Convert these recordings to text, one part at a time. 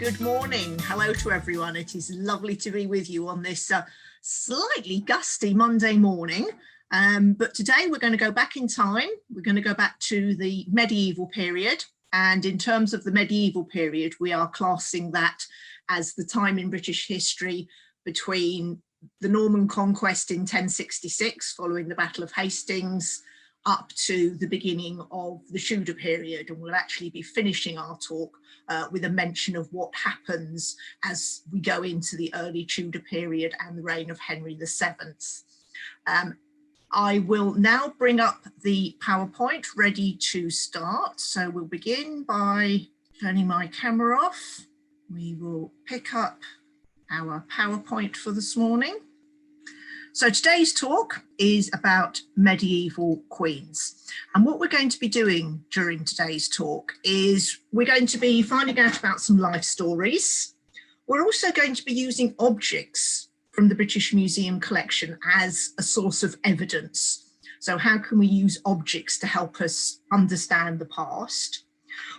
good morning. Hello to everyone. It is lovely to be with you on this slightly gusty Monday morning. But today we're going to go back in time. We're going to go back to the medieval period. And in terms of the medieval period, we are classing that as the time in British history between the Norman conquest in 1066, following the Battle of Hastings, up to the beginning of the Tudor period. And we'll actually be finishing our talk with a mention of what happens as we go into the early Tudor period and the reign of Henry VII. I will now bring up the PowerPoint ready to start. So we'll begin by turning my camera off. We will pick up our PowerPoint for this morning. So today's talk is about medieval queens. And what we're going to be doing during today's talk is we're going to be finding out about some life stories. We're also going to be using objects from the British Museum collection as a source of evidence. So how can we use objects to help us understand the past?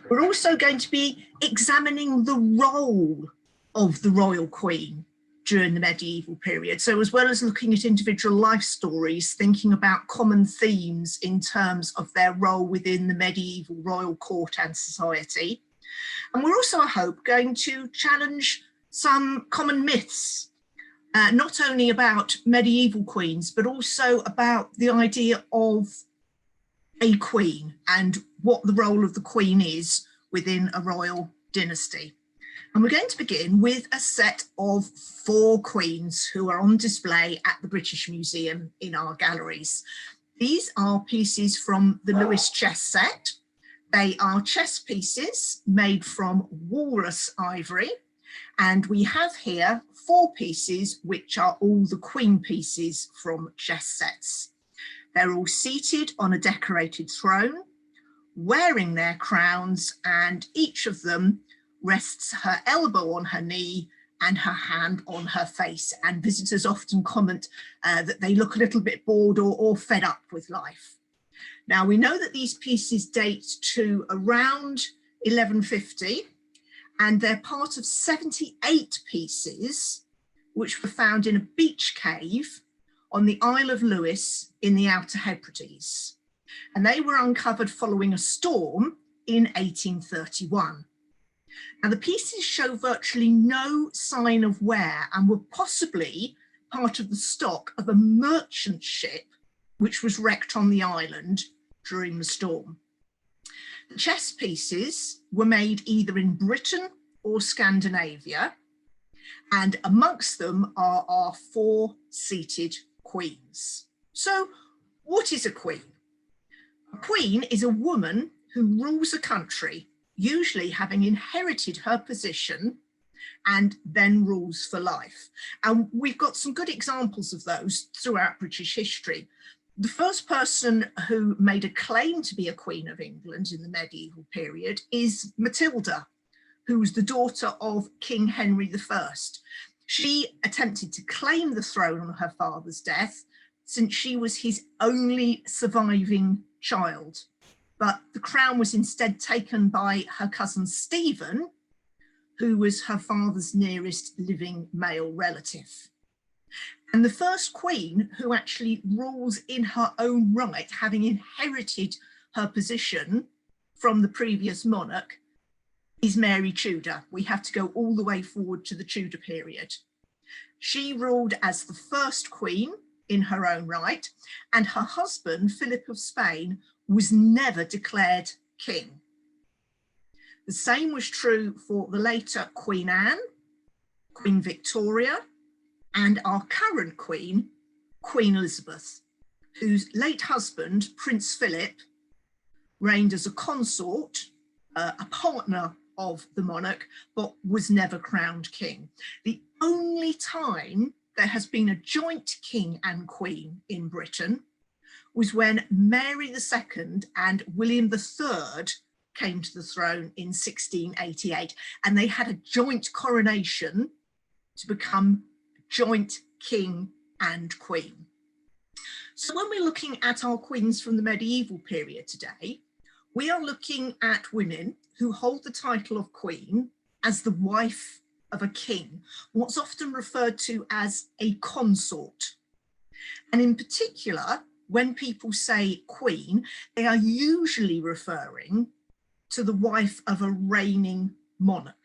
We're also going to be examining the role of the royal queen during the medieval period. So as well as looking at individual life stories, thinking about common themes in terms of their role within the medieval royal court and society. And we're also, I hope, going to challenge some common myths, not only about medieval queens, but also about the idea of a queen and what the role of the queen is within a royal dynasty. And we're going to begin with a set of 4 queens who are on display at the British Museum in our galleries. These are pieces from the Lewis chess set. They are chess pieces made from walrus ivory. And we have here 4 pieces, which are all the queen pieces from chess sets. They're all seated on a decorated throne, wearing their crowns, and each of them rests her elbow on her knee and her hand on her face. And visitors often comment that they look a little bit bored or fed up with life. Now, we know that these pieces date to around 1150, and they're part of 78 pieces which were found in a beach cave on the Isle of Lewis in the Outer Hebrides. And they were uncovered following a storm in 1831. Now, the pieces show virtually no sign of wear and were possibly part of the stock of a merchant ship which was wrecked on the island during the storm. The chess pieces were made either in Britain or Scandinavia, and amongst them are our 4 seated queens. So, what is a queen? A queen is a woman who rules a country, usually having inherited her position and then rules for life. And we've got some good examples of those throughout British history. The first person who made a claim to be a Queen of England in the medieval period is Matilda, who was the daughter of King Henry I. She attempted to claim the throne on her father's death, since she was his only surviving child. But the crown was instead taken by her cousin Stephen, who was her father's nearest living male relative. And the first queen who actually rules in her own right, having inherited her position from the previous monarch, is Mary Tudor. We have to go all the way forward to the Tudor period. She ruled as the first queen in her own right, and her husband, Philip of Spain, was never declared king. The same was true for the later Queen Anne, Queen Victoria, and our current queen, Queen Elizabeth, whose late husband, Prince Philip, reigned as a consort, a partner of the monarch, but was never crowned king. The only time there has been a joint king and queen in Britain was when Mary II and William III came to the throne in 1688, and they had a joint coronation to become joint king and queen. So when we're looking at our queens from the medieval period today, we are looking at women who hold the title of queen as the wife of a king, what's often referred to as a consort. And in particular, when people say queen, they are usually referring to the wife of a reigning monarch.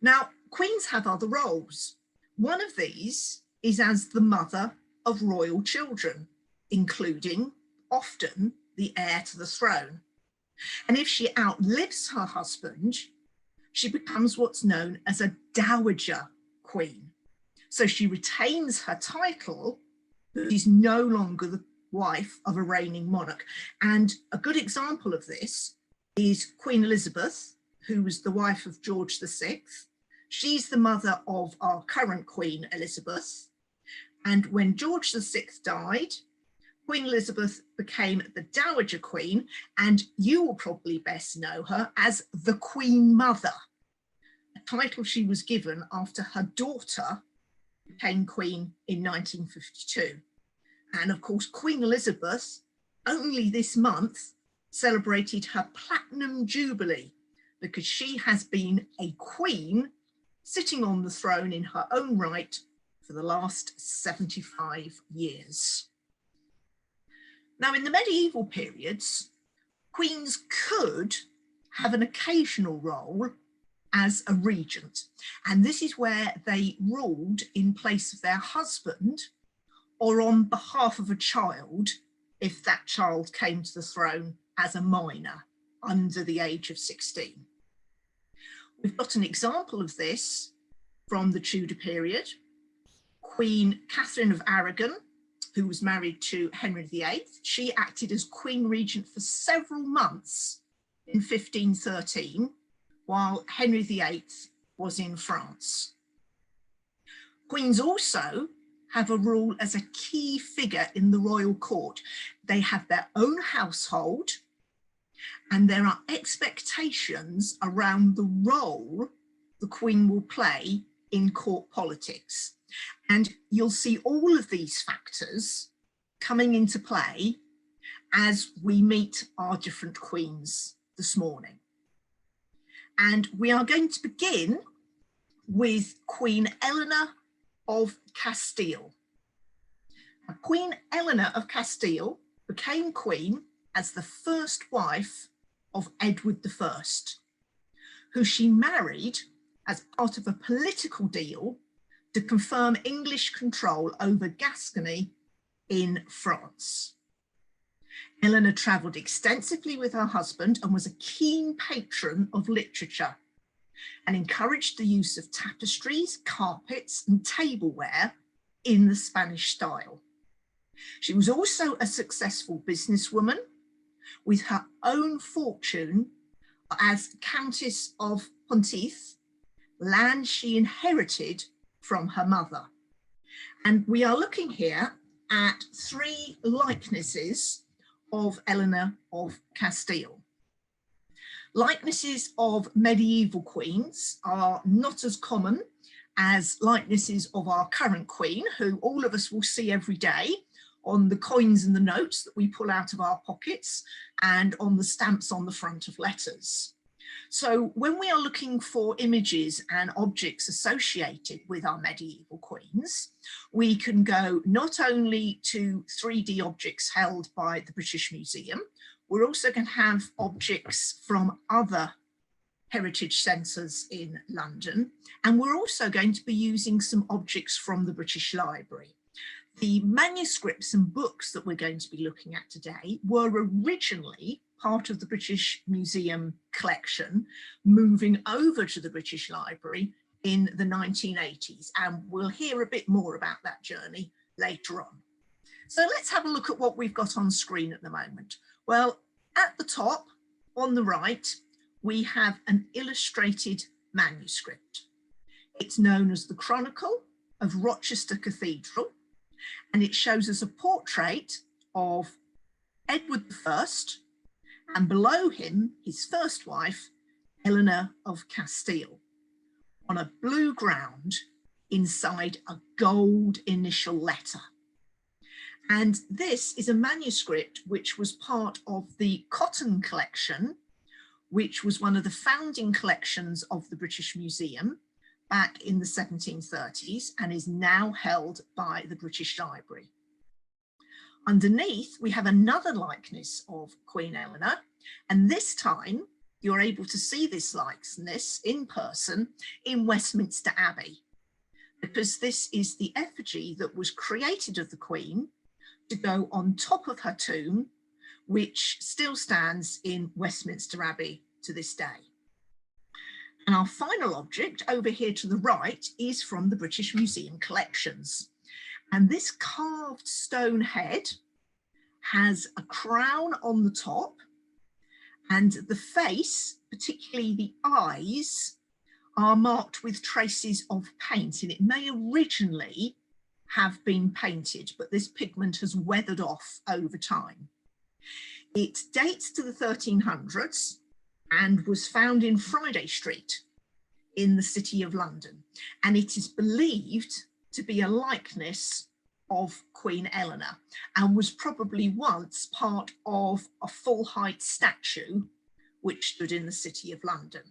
Now, queens have other roles. One of these is as the mother of royal children, including often the heir to the throne. And if she outlives her husband, she becomes what's known as a dowager queen. So she retains her title, but she's no longer the wife of a reigning monarch. And a good example of this is Queen Elizabeth, who was the wife of George VI. She's the mother of our current Queen Elizabeth. And when George VI died, Queen Elizabeth became the Dowager Queen, and you will probably best know her as the Queen Mother, a title she was given after her daughter became Queen in 1952. And of course, Queen Elizabeth, only this month, celebrated her Platinum Jubilee, because she has been a queen sitting on the throne in her own right for the last 75 years. Now, in the medieval periods, queens could have an occasional role as a regent, and this is where they ruled in place of their husband or on behalf of a child if that child came to the throne as a minor under the age of 16. We've got an example of this from the Tudor period. Queen Katharine of Aragon, who was married to Henry VIII, she acted as Queen Regent for several months in 1513, while Henry VIII was in France. Queens also have a role as a key figure in the royal court. They have their own household, and there are expectations around the role the Queen will play in court politics. And you'll see all of these factors coming into play as we meet our different queens this morning. And we are going to begin with Queen Helena of Castile. Now, Queen Helena of Castile became queen as the first wife of Edward I, who she married as part of a political deal to confirm English control over Gascony in France. Helena travelled extensively with her husband and was a keen patron of literature and encouraged the use of tapestries, carpets and tableware in the Spanish style. She was also a successful businesswoman with her own fortune as Countess of Ponteith, land she inherited from her mother. And we are looking here at three likenesses of Helena of Castile. Likenesses of medieval queens are not as common as likenesses of our current queen, who all of us will see every day on the coins and the notes that we pull out of our pockets and on the stamps on the front of letters. So when we are looking for images and objects associated with our medieval queens, we can go not only to 3D objects held by the British Museum, we're also going to have objects from other heritage centres in London, and we're also going to be using some objects from the British Library. The manuscripts and books that we're going to be looking at today were originally part of the British Museum collection, moving over to the British Library in the 1980s, and we'll hear a bit more about that journey later on. So let's have a look at what we've got on screen at the moment. Well, at the top on the right, we have an illustrated manuscript. It's known as the Chronicle of Rochester Cathedral, and it shows us a portrait of Edward I, and below him, his first wife, Helena of Castile, on a blue ground inside a gold initial letter. And this is a manuscript which was part of the Cotton collection, which was one of the founding collections of the British Museum back in the 1730s and is now held by the British Library. Underneath, we have another likeness of Queen Helena, and this time you're able to see this likeness in person in Westminster Abbey, because this is the effigy that was created of the Queen to go on top of her tomb, which still stands in Westminster Abbey to this day. And our final object over here to the right is from the British Museum collections. And this carved stone head has a crown on the top, and the face, particularly the eyes, are marked with traces of paint, and it may originally have been painted, but this pigment has weathered off over time. It dates to the 1300s and was found in Friday Street in the City of London, and it is believed to be a likeness of Queen Helena and was probably once part of a full-height statue which stood in the City of London.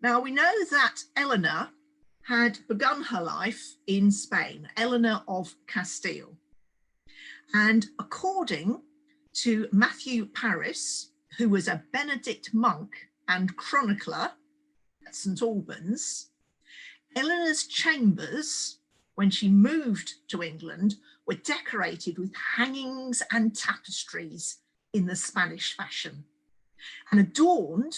Now, we know that Helena had begun her life in Spain, Helena of Castile, and according to Matthew Paris, who was a Benedict monk and chronicler at St Albans, Helena's chambers, when she moved to England, were decorated with hangings and tapestries in the Spanish fashion and adorned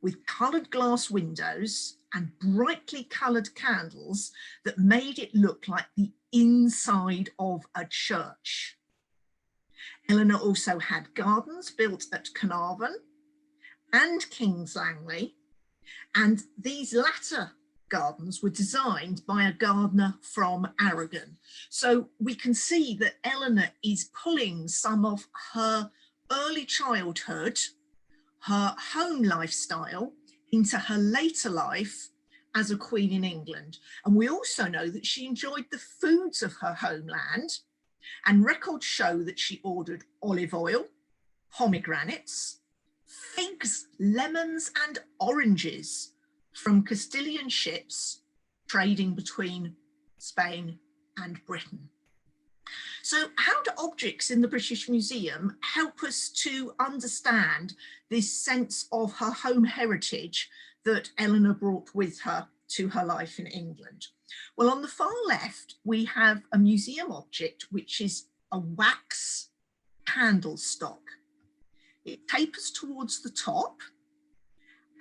with coloured glass windows and brightly coloured candles that made it look like the inside of a church. Helena also had gardens built at Carnarvon and King's Langley, and these latter gardens were designed by a gardener from Aragon. So we can see that Helena is pulling some of her early childhood, her home lifestyle, into her later life as a queen in England. And we also know that she enjoyed the foods of her homeland, and records show that she ordered olive oil, pomegranates, figs, lemons and oranges from Castilian ships trading between Spain and Britain. So how do objects in the British Museum help us to understand this sense of her home heritage that Helena brought with her to her life in England? Well, on the far left, we have a museum object, which is a wax candlestock. It tapers towards the top,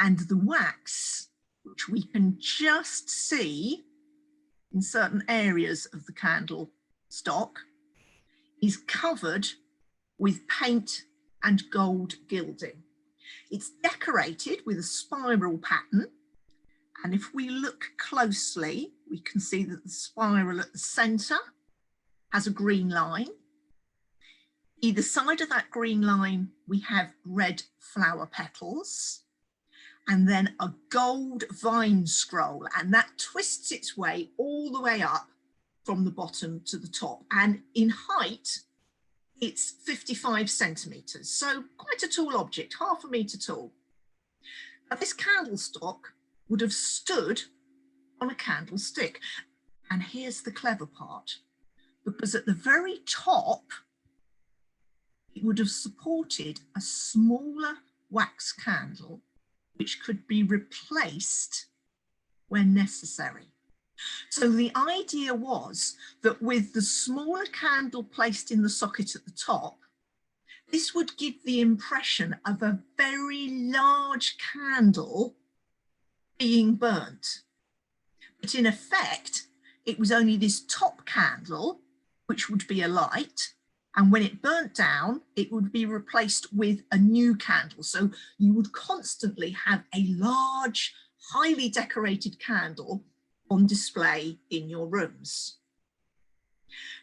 and the wax, which we can just see in certain areas of the candle stock, is covered with paint and gold gilding. It's decorated with a spiral pattern, and if we look closely, we can see that the spiral at the centre has a green line. Either side of that green line, we have red flower petals, and then a gold vine scroll, and that twists its way all the way up from the bottom to the top. And in height, it's 55 centimetres, so quite a tall object, half a metre tall. Now, this candlestock would have stood on a candlestick. And here's the clever part, because at the very top, it would have supported a smaller wax candle, which could be replaced when necessary. So the idea was that with the smaller candle placed in the socket at the top, this would give the impression of a very large candle being burnt. But in effect, it was only this top candle which would be alight, and when it burnt down, it would be replaced with a new candle. So you would constantly have a large, highly decorated candle on display in your rooms.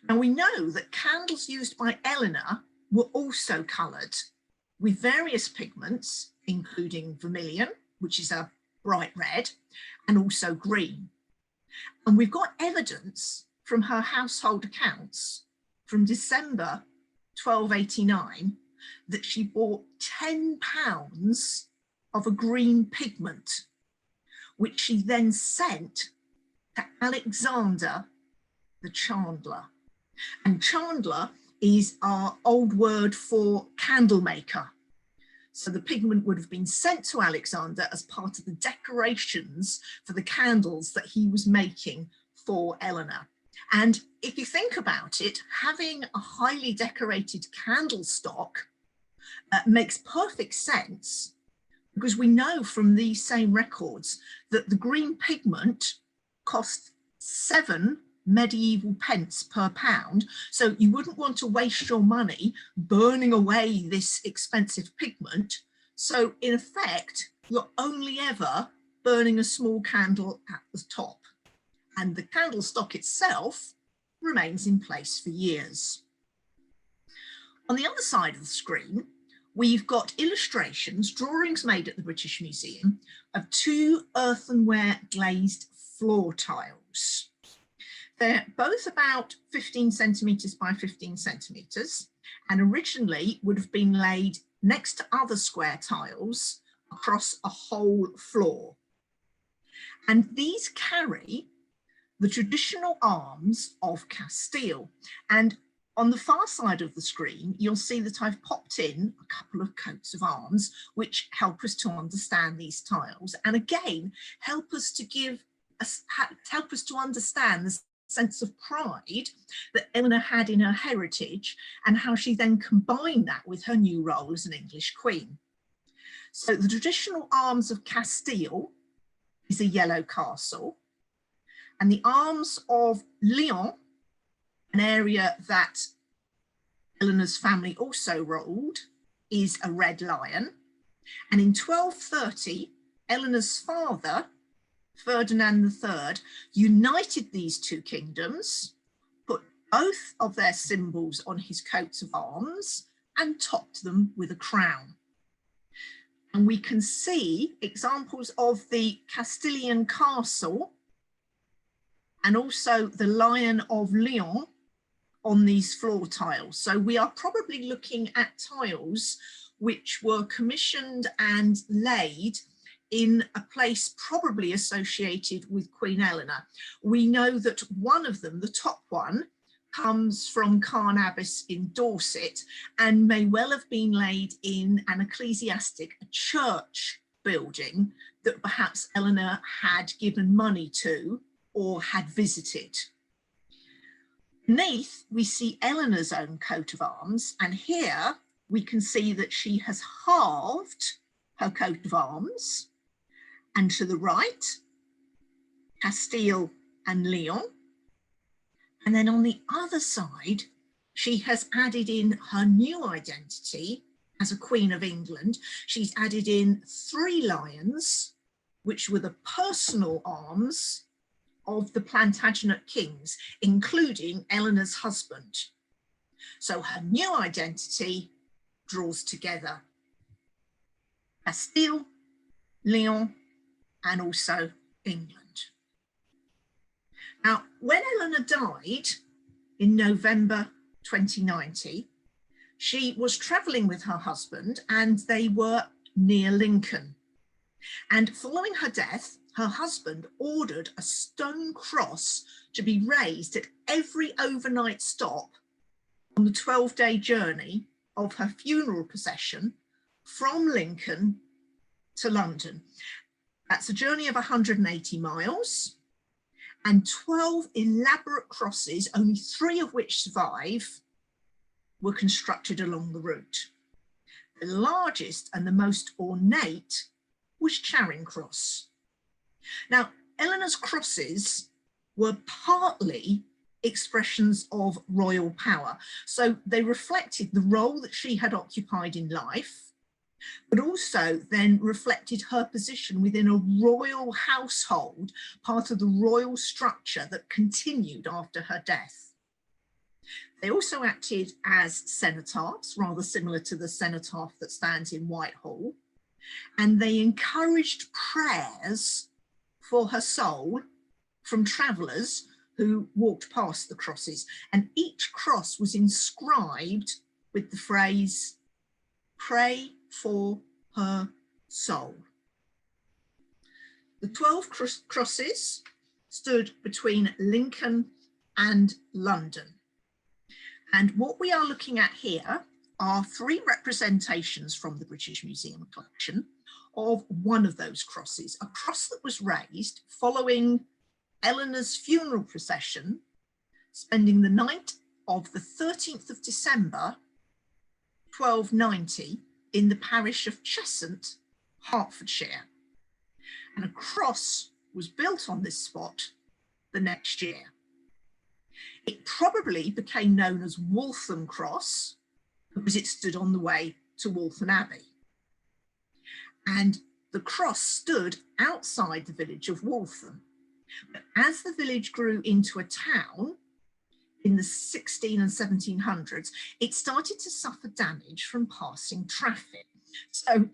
Now, we know that candles used by Helena were also coloured with various pigments, including vermilion, which is a bright red, and also green. And we've got evidence from her household accounts from December 1289 that she bought 10 pounds of a green pigment, which she then sent to Alexander the Chandler. And chandler is our old word for candle maker. So the pigment would have been sent to Alexander as part of the decorations for the candles that he was making for Helena. And if you think about it, having a highly decorated candle stock makes perfect sense, because we know from these same records that the green pigment cost 7 medieval pence per pound. So you wouldn't want to waste your money burning away this expensive pigment. So in effect, you're only ever burning a small candle at the top, and the candle stock itself remains in place for years. On the other side of the screen, we've got illustrations, drawings made at the British Museum of 2 earthenware glazed floor tiles. They're both about 15 centimetres by 15 centimetres, and originally would have been laid next to other square tiles across a whole floor. And these carry the traditional arms of Castile. And on the far side of the screen, you'll see that I've popped in a couple of coats of arms, which help us to understand these tiles. And again, help us to understand the sense of pride that Helena had in her heritage, and how she then combined that with her new role as an English queen. So the traditional arms of Castile is a yellow castle, and the arms of Lyon, an area that Helena's family also ruled, is a red lion. And in 1230, Helena's father, Ferdinand III, united these 2 kingdoms, put both of their symbols on his coats of arms, and topped them with a crown. And we can see examples of the Castilian castle and also the Lion of Lyon on these floor tiles. So we are probably looking at tiles which were commissioned and laid in a place probably associated with Queen Helena. We know that one of them, the top one, comes from Carn Abbas in Dorset, and may well have been laid in an ecclesiastic, a church building that perhaps Helena had given money to or had visited. Beneath, we see Helena's own coat of arms, and here we can see that she has halved her coat of arms, and to the right, Castile and Lyon. And then on the other side, she has added in her new identity as a Queen of England. She's added in 3 lions, which were the personal arms of the Plantagenet kings, including Helena's husband. So her new identity draws together Castile, Lyon, and also England. Now, when Helena died in November 2090, she was travelling with her husband, and they were near Lincoln. And following her death, her husband ordered a stone cross to be raised at every overnight stop on the 12-day journey of her funeral procession from Lincoln to London. That's a journey of 180 miles, and 12 elaborate crosses, only 3 of which survive, were constructed along the route. The largest and the most ornate was Charing Cross. Now, Helena's crosses were partly expressions of royal power. So they reflected the role that she had occupied in life, but also then reflected her position within a royal household, part of the royal structure that continued after her death. They also acted as cenotaphs, rather similar to the cenotaph that stands in Whitehall, and they encouraged prayers for her soul from travellers who walked past the crosses, and each cross was inscribed with the phrase, pray for her soul. The 12 crosses stood between Lincoln and London. And what we are looking at here are 3 representations from the British Museum collection of one of those crosses, a cross that was raised following Eleanor's funeral procession, spending the night of the 13th of December, 1290, in the parish of Cheshunt, Hertfordshire. And a cross was built on this spot the next year. It probably became known as Waltham Cross because it stood on the way to Waltham Abbey. And the cross stood outside the village of Waltham. But as the village grew into a town in the 16 and 1700s, it started to suffer damage from passing traffic. So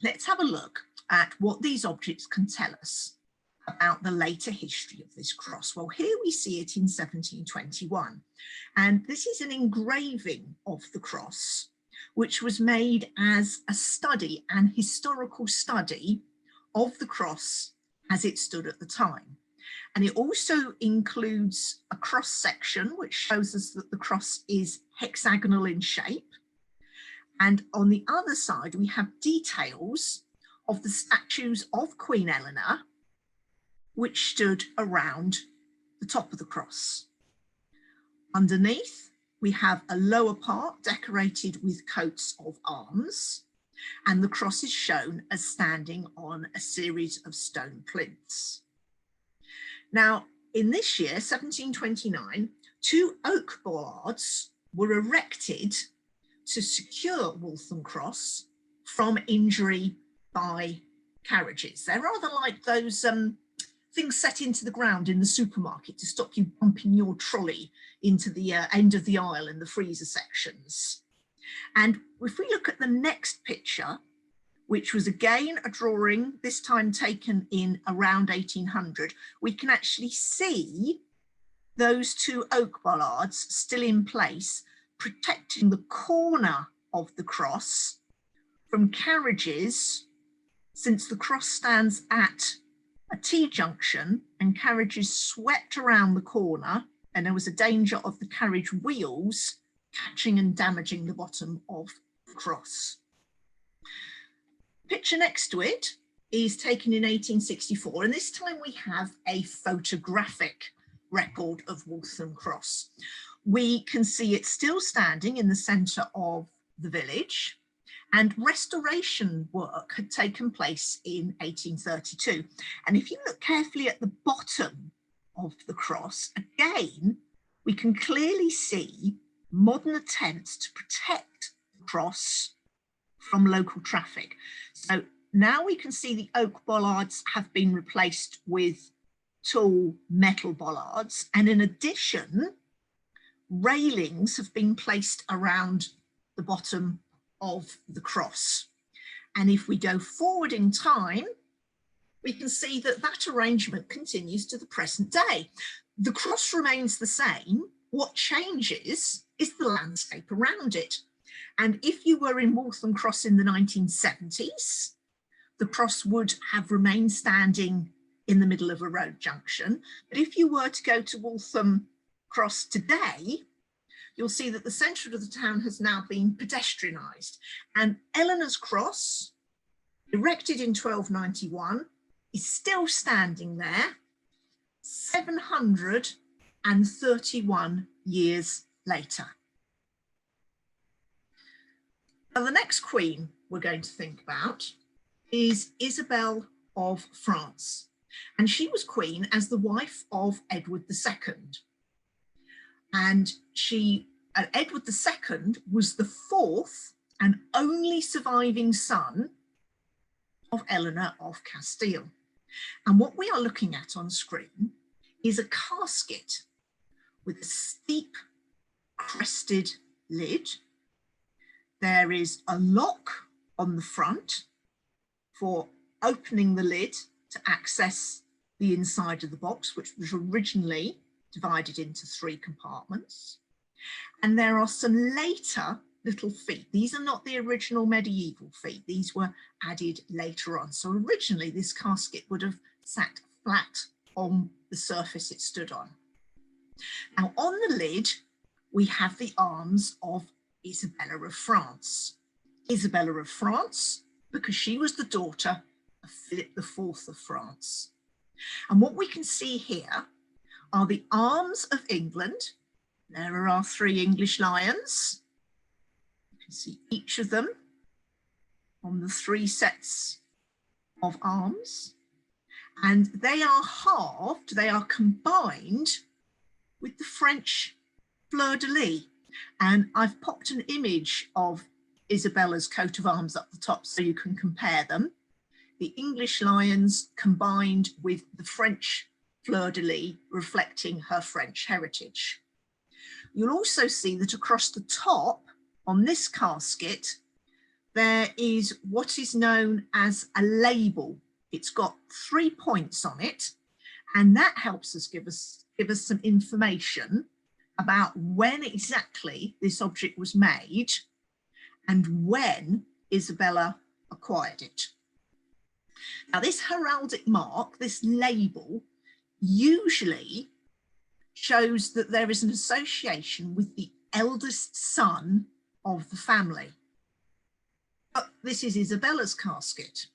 let's have a look at what these objects can tell us about the later history of this cross. Well, here we see it in 1721, and this is an engraving of the cross, which was made as a study, an historical study of the cross as it stood at the time. And it also includes a cross section, which shows us that the cross is hexagonal in shape. And on the other side, we have details of the statues of Queen Eleanor, which stood around the top of the cross. Underneath, we have a lower part decorated with coats of arms, and the cross is shown as standing on a series of stone plinths. Now, in this year, 1729, 2 oak bollards were erected to secure Waltham Cross from injury by carriages. They're rather like those things set into the ground in the supermarket to stop you bumping your trolley into the end of the aisle in the freezer sections. And if we look at the next picture, which was again a drawing, this time taken in around 1800, we can actually see those 2 oak bollards still in place, protecting the corner of the cross from carriages, since the cross stands at a T-junction and carriages swept around the corner, and there was a danger of the carriage wheels catching and damaging the bottom of the cross. Picture next to it is taken in 1864, and this time we have a photographic record of Waltham Cross. We can see it still standing in the centre of the village, and restoration work had taken place in 1832. And if you look carefully at the bottom of the cross, again, we can clearly see modern attempts to protect the cross from local traffic. So now we can see the oak bollards have been replaced with tall metal bollards. And in addition, railings have been placed around the bottom of the cross. And if we go forward in time, we can see that that arrangement continues to the present day. The cross remains the same. What changes is the landscape around it. And if you were in Waltham Cross in the 1970s, the cross would have remained standing in the middle of a road junction. But if you were to go to Waltham Cross today, you'll see that the centre of the town has now been pedestrianised. And Eleanor's Cross, erected in 1291, is still standing there 731 years later. Now, the next queen we're going to think about is Isabella of France. And she was queen as the wife of Edward II. And Edward II was the 4th and only surviving son of Helena of Castile. And what we are looking at on screen is a casket with a steep crested lid. There is a lock on the front for opening the lid to access the inside of the box, which was originally divided into 3 compartments. And there are some later little feet. These are not the original medieval feet. These were added later on. So originally this casket would have sat flat on the surface it stood on. Now on the lid, we have the arms of Isabella of France. Isabella of France, because she was the daughter of Philip IV of France. And what we can see here are the arms of England. There are our 3 English lions. You can see each of them on the 3 sets of arms. And they are halved, they are combined with the French fleur-de-lis. And I've popped an image of Isabella's coat of arms up the top so you can compare them. The English lions combined with the French fleur-de-lis, reflecting her French heritage. You'll also see that across the top on this casket, there is what is known as a label. It's got 3 points on it, and that helps us give us some information about when exactly this object was made and when Isabella acquired it. Now, this heraldic mark, this label, usually shows that there is an association with the eldest son of the family. But this is Isabella's casket.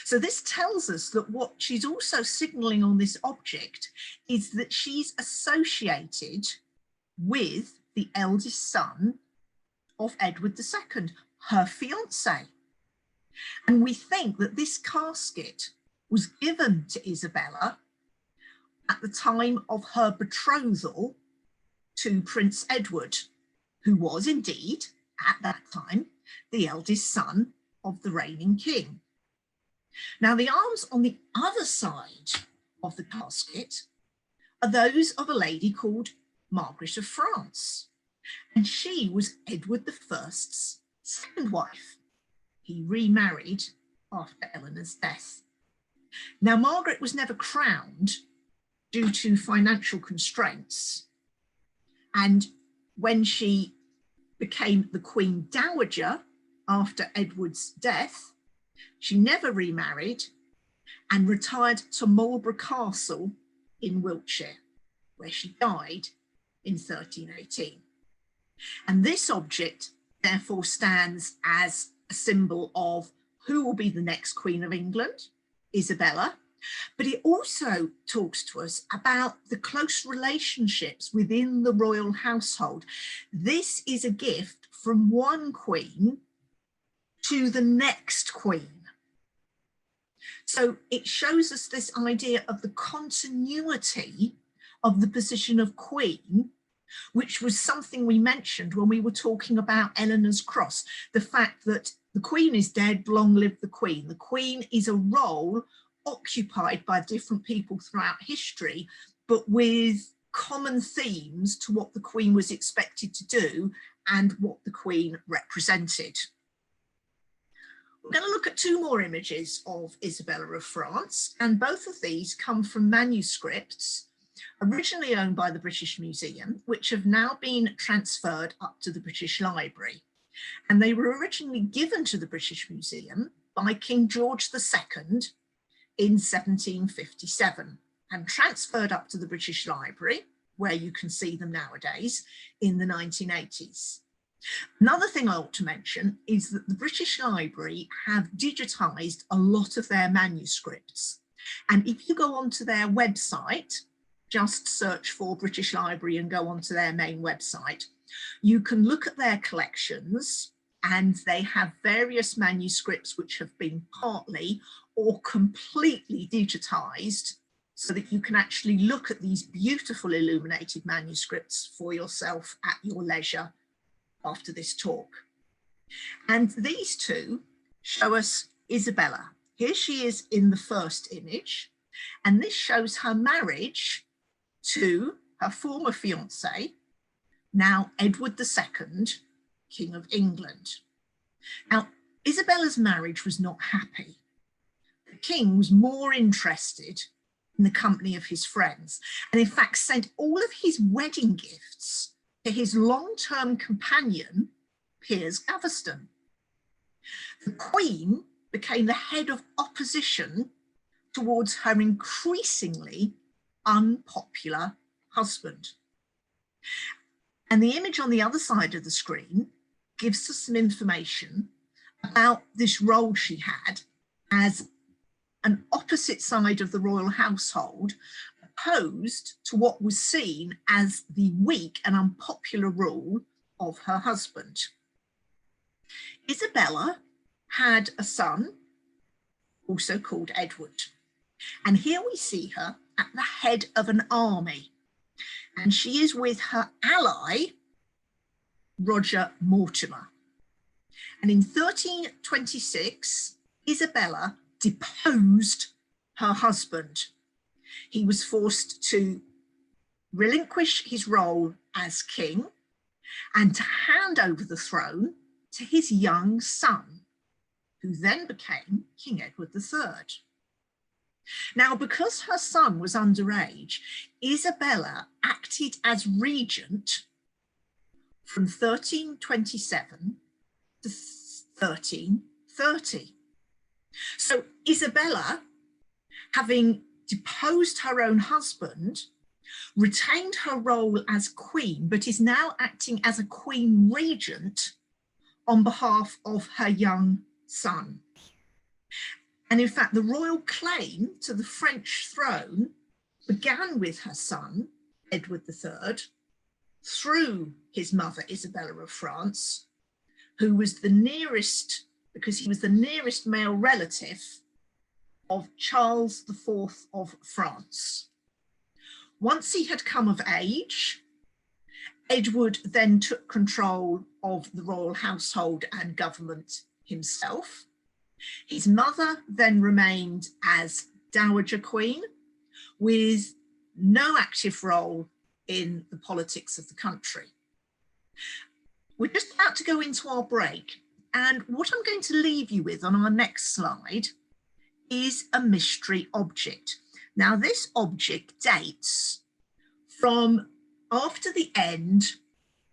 So this tells us that what she's also signalling on this object is that she's associated with the eldest son of Edward II, her fiance. And we think that this casket was given to Isabella at the time of her betrothal to Prince Edward, who was indeed, at that time, the eldest son of the reigning king. Now, the arms on the other side of the casket are those of a lady called Margaret of France, and she was Edward I's second wife. He remarried after Helena's death. Now, Margaret was never crowned due to financial constraints, and when she became the Queen Dowager after Edward's death, she never remarried and retired to Marlborough Castle in Wiltshire, where she died in 1318. And this object therefore stands as a symbol of who will be the next Queen of England, Isabella, but it also talks to us about the close relationships within the royal household. This is a gift from one queen to the next queen. So it shows us this idea of the continuity of the position of queen, which was something we mentioned when we were talking about Eleanor's cross, the fact that the queen is dead, long live the queen. The queen is a role occupied by different people throughout history, but with common themes to what the queen was expected to do and what the queen represented. We're going to look at 2 more images of Isabella of France, and both of these come from manuscripts originally owned by the British Museum, which have now been transferred up to the British Library. And they were originally given to the British Museum by King George II in 1757 and transferred up to the British Library, where you can see them nowadays, in the 1980s. Another thing I ought to mention is that the British Library have digitised a lot of their manuscripts. And if you go onto their website, just search for British Library and go onto their main website, you can look at their collections, and they have various manuscripts which have been partly or completely digitised so that you can actually look at these beautiful illuminated manuscripts for yourself at your leisure after this talk. And these 2 show us Isabella. Here she is in the first image, and this shows her marriage to her former fiance, now Edward II, King of England. Now, Isabella's marriage was not happy. The king was more interested in the company of his friends, and in fact sent all of his wedding gifts to his long-term companion, Piers Gaveston. The Queen became the head of opposition towards her increasingly unpopular husband. And the image on the other side of the screen gives us some information about this role she had as an opposite side of the royal household, opposed to what was seen as the weak and unpopular rule of her husband. Isabella had a son, also called Edward. And here we see her at the head of an army. And she is with her ally, Roger Mortimer. And in 1326, Isabella deposed her husband. He was forced to relinquish his role as king and to hand over the throne to his young son, who then became King Edward III. Now, because her son was underage, Isabella acted as regent from 1327 to 1330. So Isabella, having deposed her own husband, retained her role as queen, but is now acting as a queen regent on behalf of her young son. And in fact, the royal claim to the French throne began with her son, Edward III, through his mother, Isabella of France, who was the nearest, because he was the nearest male relative of Charles IV of France. Once he had come of age, Edward then took control of the royal household and government himself. His mother then remained as Dowager Queen, with no active role in the politics of the country. We're just about to go into our break, and what I'm going to leave you with on our next slide is a mystery object. Now, this object dates from after the end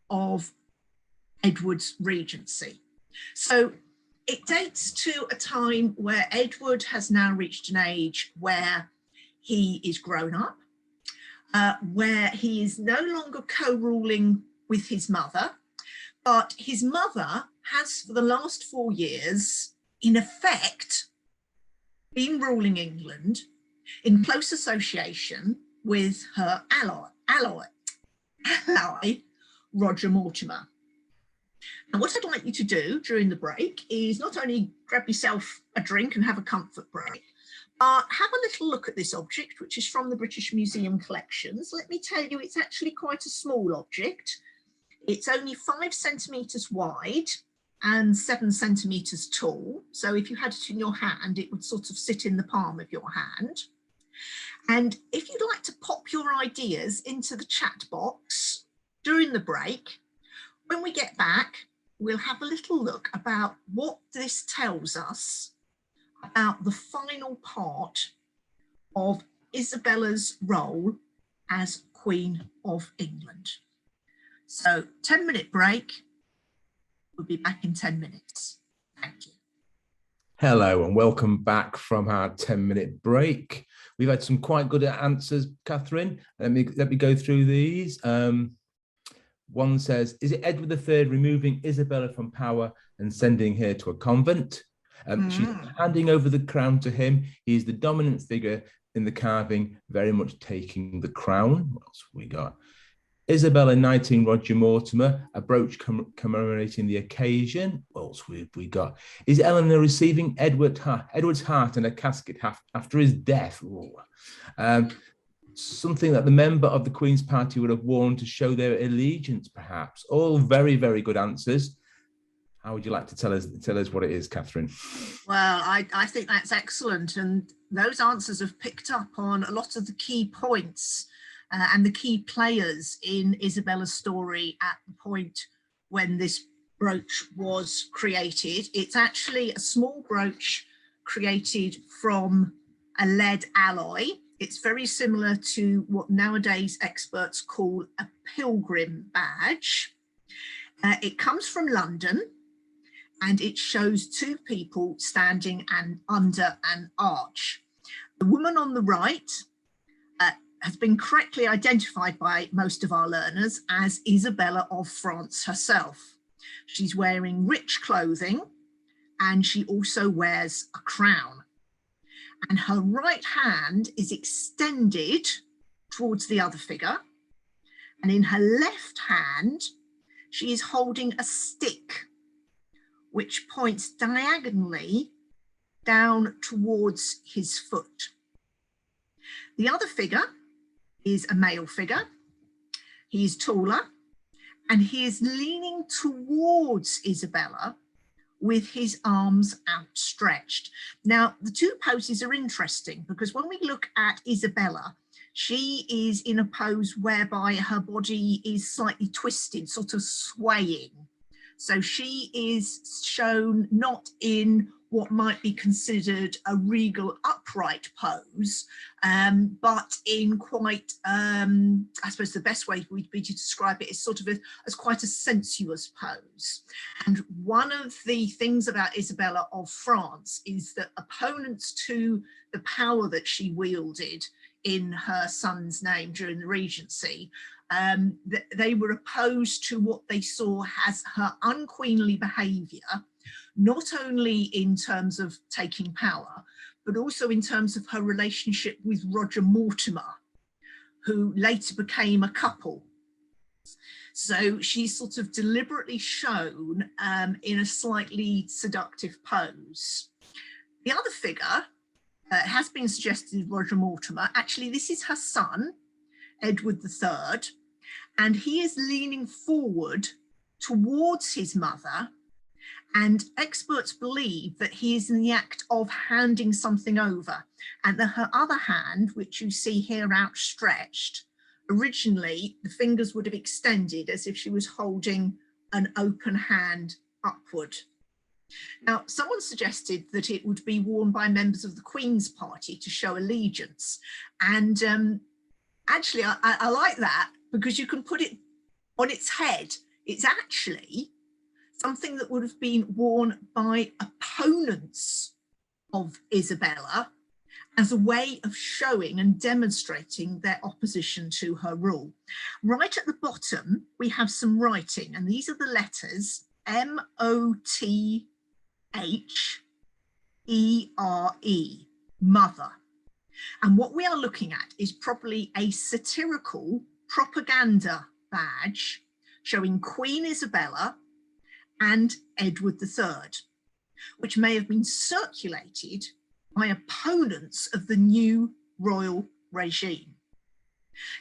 of Edward's regency. So it dates to a time where Edward has now reached an age where he is grown up, where he is no longer co-ruling with his mother, but his mother has for the last 4 years, in effect, been ruling England in close association with her ally, Roger Mortimer. And what I'd like you to do during the break is not only grab yourself a drink and have a comfort break, but have a little look at this object, which is from the British Museum collections. Let me tell you, it's actually quite a small object. It's only 5 centimetres wide and 7 centimetres tall. So if you had it in your hand, it would sort of sit in the palm of your hand. And if you'd like to pop your ideas into the chat box during the break, when we get back, we'll have a little look about what this tells us about the final part of Isabella's role as Queen of England. So 10-minute break. We'll be back in 10 minutes. Thank you. Hello and welcome back from our 10-minute break. We've had some quite good answers, Catherine. Let me go through these. One says, is it Edward III removing Isabella from power and sending her to a convent? She's handing over the crown to him. He's the dominant figure in the carving, very much taking the crown. What else have we got? Isabella knighting Roger Mortimer, a brooch commemorating the occasion. What else have we got? Is Eleanor receiving Edward's heart in a casket after his death? Something that the member of the Queen's Party would have worn to show their allegiance, perhaps. All very, very good answers. How would you like to tell us what it is, Catherine? Well, I think that's excellent. And those answers have picked up on a lot of the key points and the key players in Isabella's story at the point when this brooch was created. It's actually a small brooch created from a lead alloy. It's very similar to what nowadays experts call a pilgrim badge. It comes from London, and it shows two people standing under an arch. The woman on the right has been correctly identified by most of our learners as Isabella of France herself. She's wearing rich clothing, and she also wears a crown. And her right hand is extended towards the other figure. And in her left hand, she is holding a stick, which points diagonally down towards his foot. The other figure is a male figure. He is taller, and he is leaning towards Isabella with his arms outstretched. Now, the two poses are interesting because when we look at Isabella, she is in a pose whereby her body is slightly twisted, sort of swaying. So she is shown not in what might be considered a regal upright pose, but in quite, I suppose the best way would be to describe it is sort of as quite a sensuous pose. And one of the things about Isabella of France is that opponents to the power that she wielded in her son's name during the Regency, they were opposed to what they saw as her unqueenly behaviour, not only in terms of taking power, but also in terms of her relationship with Roger Mortimer, who later became a couple. So she's sort of deliberately shown in a slightly seductive pose. The other figure has been suggested Roger Mortimer. Actually, this is her son, Edward III, and he is leaning forward towards his mother, and experts believe that he is in the act of handing something over, and that her other hand, which you see here outstretched, originally the fingers would have extended as if she was holding an open hand upward. Now, someone suggested that it would be worn by members of the Queen's Party to show allegiance. And actually, I like that because you can put it on its head. It's actually something that would have been worn by opponents of Isabella as a way of showing and demonstrating their opposition to her rule. Right at the bottom, we have some writing, and these are the letters M-O-T-H-E-R-E, mother. And what we are looking at is probably a satirical propaganda badge showing Queen Isabella and Edward III, which may have been circulated by opponents of the new royal regime.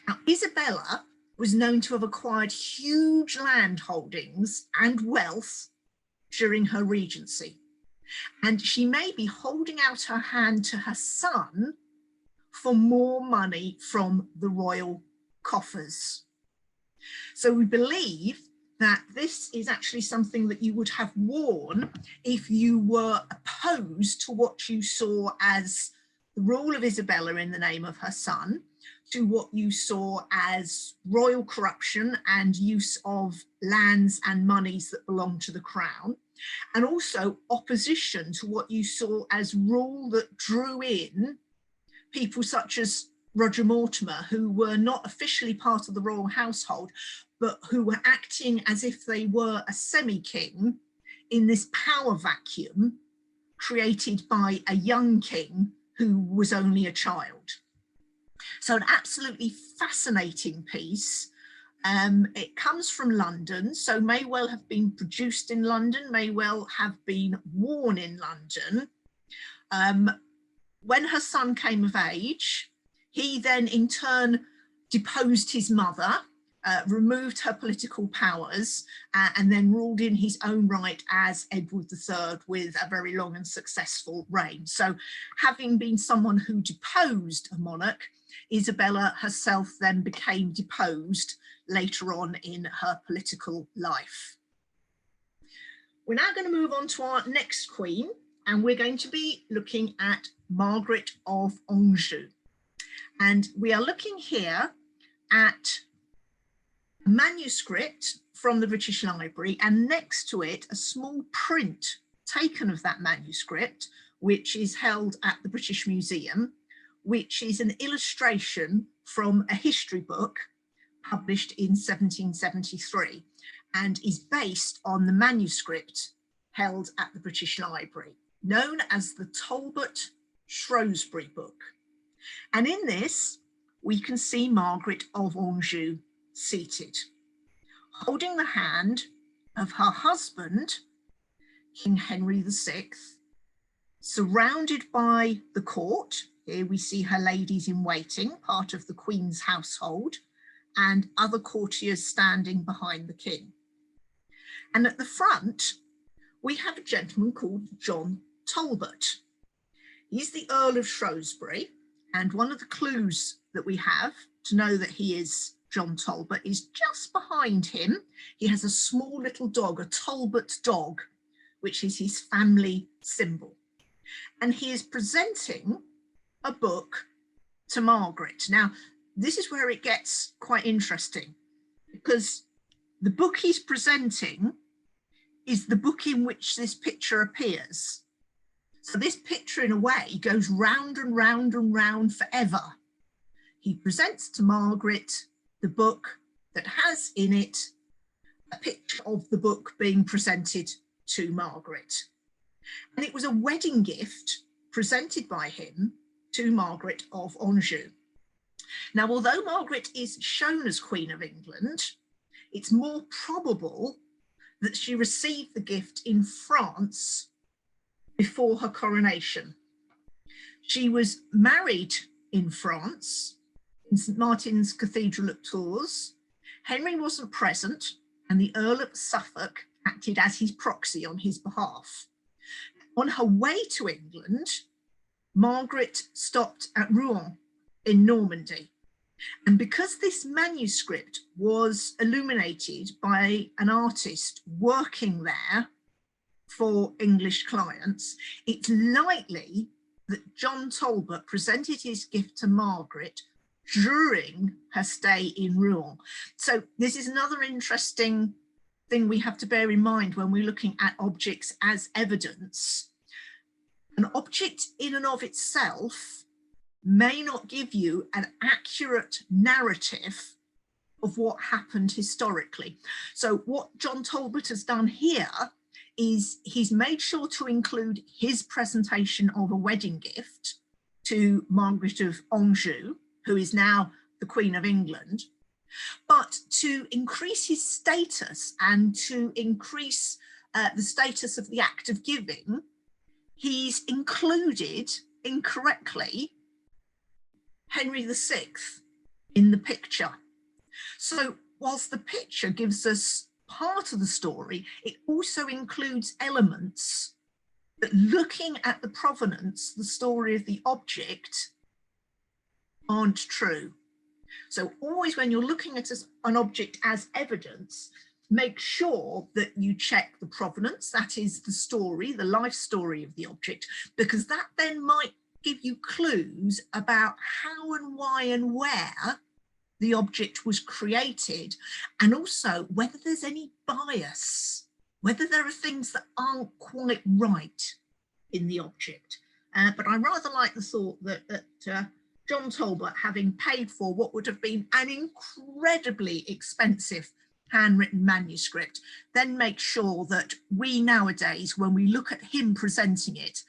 Now, Isabella was known to have acquired huge land holdings and wealth during her regency, and she may be holding out her hand to her son for more money from the royal coffers. So we believe that this is actually something that you would have worn if you were opposed to what you saw as the rule of Isabella in the name of her son, to what you saw as royal corruption and use of lands and monies that belong to the crown, and also opposition to what you saw as rule that drew in people such as Roger Mortimer, who were not officially part of the royal household, but who were acting as if they were a semi-king in this power vacuum created by a young king who was only a child. So an absolutely fascinating piece. It comes from London, so may well have been produced in London, may well have been worn in London. When her son came of age, he then in turn deposed his mother, removed her political powers, and then ruled in his own right as Edward III with a very long and successful reign. So having been someone who deposed a monarch, Isabella herself then became deposed later on in her political life. We're now going to move on to our next queen, and we're going to be looking at Margaret of Ongo. And we are looking here at a manuscript from the British Library, and next to it a small print taken of that manuscript, which is held at the British Museum, which is an illustration from a history book published in 1773 and is based on the manuscript held at the British Library, known as the Talbot Shrewsbury book. And in this, we can see Margaret of Anjou seated, holding the hand of her husband, King Henry VI, surrounded by the court. Here we see her ladies in waiting, part of the Queen's household, and other courtiers standing behind the king. And at the front, we have a gentleman called John Talbot. He's the Earl of Shrewsbury, and one of the clues that we have to know that he is John Talbot is just behind him. He has a small little dog, a Talbot dog, which is his family symbol. And he is presenting a book to Margaret. Now, this is where it gets quite interesting, because the book he's presenting is the book in which this picture appears. So this picture, in a way, goes round and round and round forever. He presents to Margaret the book that has in it a picture of the book being presented to Margaret. And it was a wedding gift presented by him to Margaret of Anjou. Now, although Margaret is shown as Queen of England, it's more probable that she received the gift in France before her coronation. She was married in France, in St. Martin's Cathedral at Tours. Henry wasn't present, and the Earl of Suffolk acted as his proxy on his behalf. On her way to England, Margaret stopped at Rouen in Normandy. And because this manuscript was illuminated by an artist working there for English clients, it's likely that John Talbot presented his gift to Margaret during her stay in Rouen. So this is another interesting thing we have to bear in mind when we're looking at objects as evidence. An object in and of itself may not give you an accurate narrative of what happened historically. So what John Talbot has done here is he's made sure to include his presentation of a wedding gift to Margaret of Anjou, who is now the Queen of England, but to increase his status and to increase the status of the act of giving, he's included incorrectly Henry VI in the picture. So whilst the picture gives us part of the story, it also includes elements that, looking at the provenance, the story of the object, aren't true. So always when you're looking at an object as evidence, make sure that you check the provenance, that is the story, the life story of the object, because that then might give you clues about how and why and where the object was created, and also whether there's any bias, whether there are things that aren't quite right in the object. But I rather like the thought that John Talbot, having paid for what would have been an incredibly expensive handwritten manuscript, then make sure that we nowadays, when we look at him presenting it,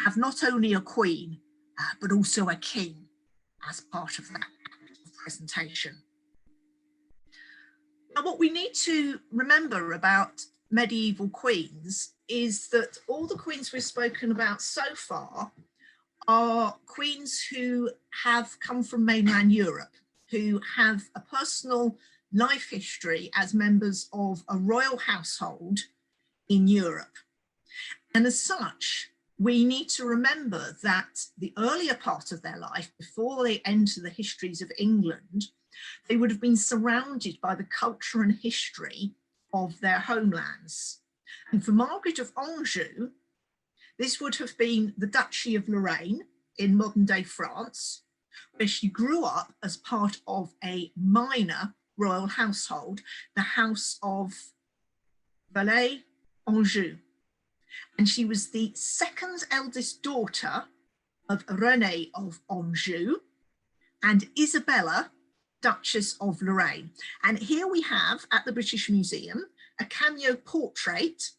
have not only a queen, but also a king as part of that presentation. Now, what we need to remember about medieval queens is that all the queens we've spoken about so far are queens who have come from mainland Europe, who have a personal life history as members of a royal household in Europe. And as such, we need to remember that the earlier part of their life, before they enter the histories of England, they would have been surrounded by the culture and history of their homelands. And for Margaret of Anjou, this would have been the Duchy of Lorraine in modern-day France, where she grew up as part of a minor royal household, the house of Valais Anjou. And she was the second eldest daughter of Renée of Anjou and Isabella, Duchess of Lorraine. And here we have at the British Museum a cameo portrait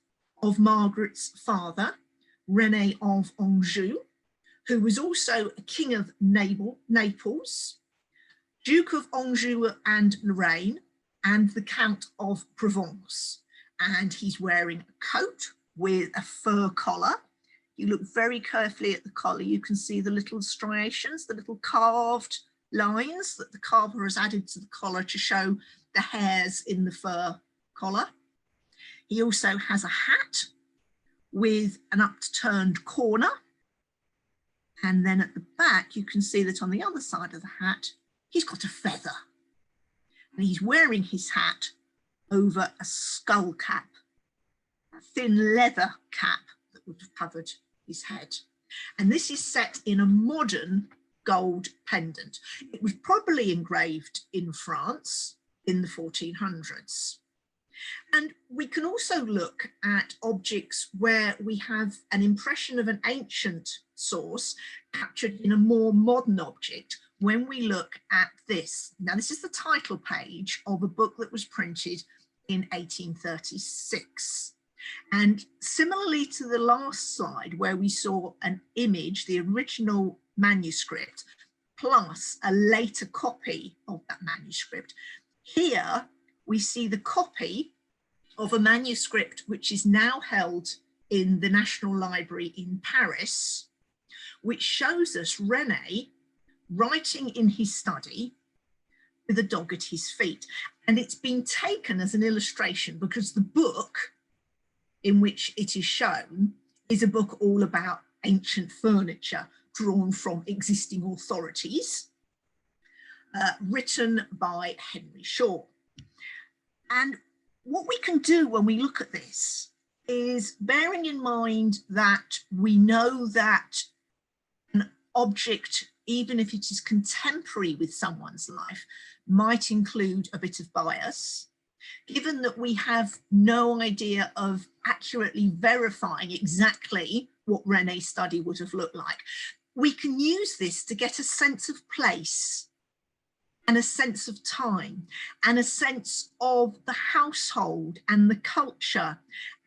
of Margaret's father, René of Anjou, who was also a king of Naples, Duke of Anjou and Lorraine, and the Count of Provence. And he's wearing a coat with a fur collar. You look very carefully at the collar, you can see the little striations, the little carved lines that the carver has added to the collar to show the hairs in the fur collar. He also has a hat with an upturned corner. And then at the back, you can see that on the other side of the hat, he's got a feather. And he's wearing his hat over a skull cap, a thin leather cap that would have covered his head. And this is set in a modern gold pendant. It was probably engraved in France in the 1400s. And we can also look at objects where we have an impression of an ancient source captured in a more modern object when we look at this. Now, this is the title page of a book that was printed in 1836. And similarly to the last slide where we saw an image, the original manuscript, plus a later copy of that manuscript, here we see the copy of a manuscript which is now held in the National Library in Paris, which shows us René writing in his study with a dog at his feet. And it's been taken as an illustration because the book in which it is shown is a book all about ancient furniture drawn from existing authorities, written by Henry Shaw. And what we can do when we look at this is, bearing in mind that we know that an object, even if it is contemporary with someone's life, might include a bit of bias, given that we have no idea of accurately verifying exactly what René's study would have looked like, we can use this to get a sense of place and a sense of time and a sense of the household and the culture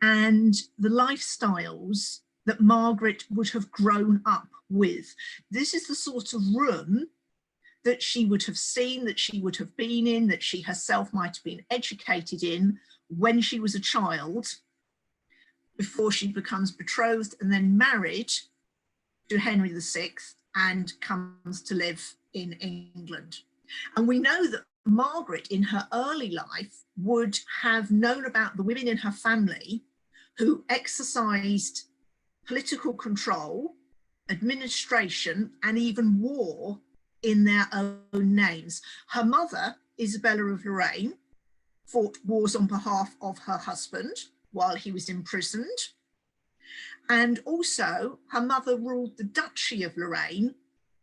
and the lifestyles that Margaret would have grown up with. This is the sort of room that she would have seen, that she would have been in, that she herself might have been educated in when she was a child, before she becomes betrothed and then married to Henry VI and comes to live in England. And we know that Margaret in her early life would have known about the women in her family who exercised political control, administration, and even war in their own names. Her mother, Isabella of Lorraine, fought wars on behalf of her husband while he was imprisoned. And also her mother ruled the Duchy of Lorraine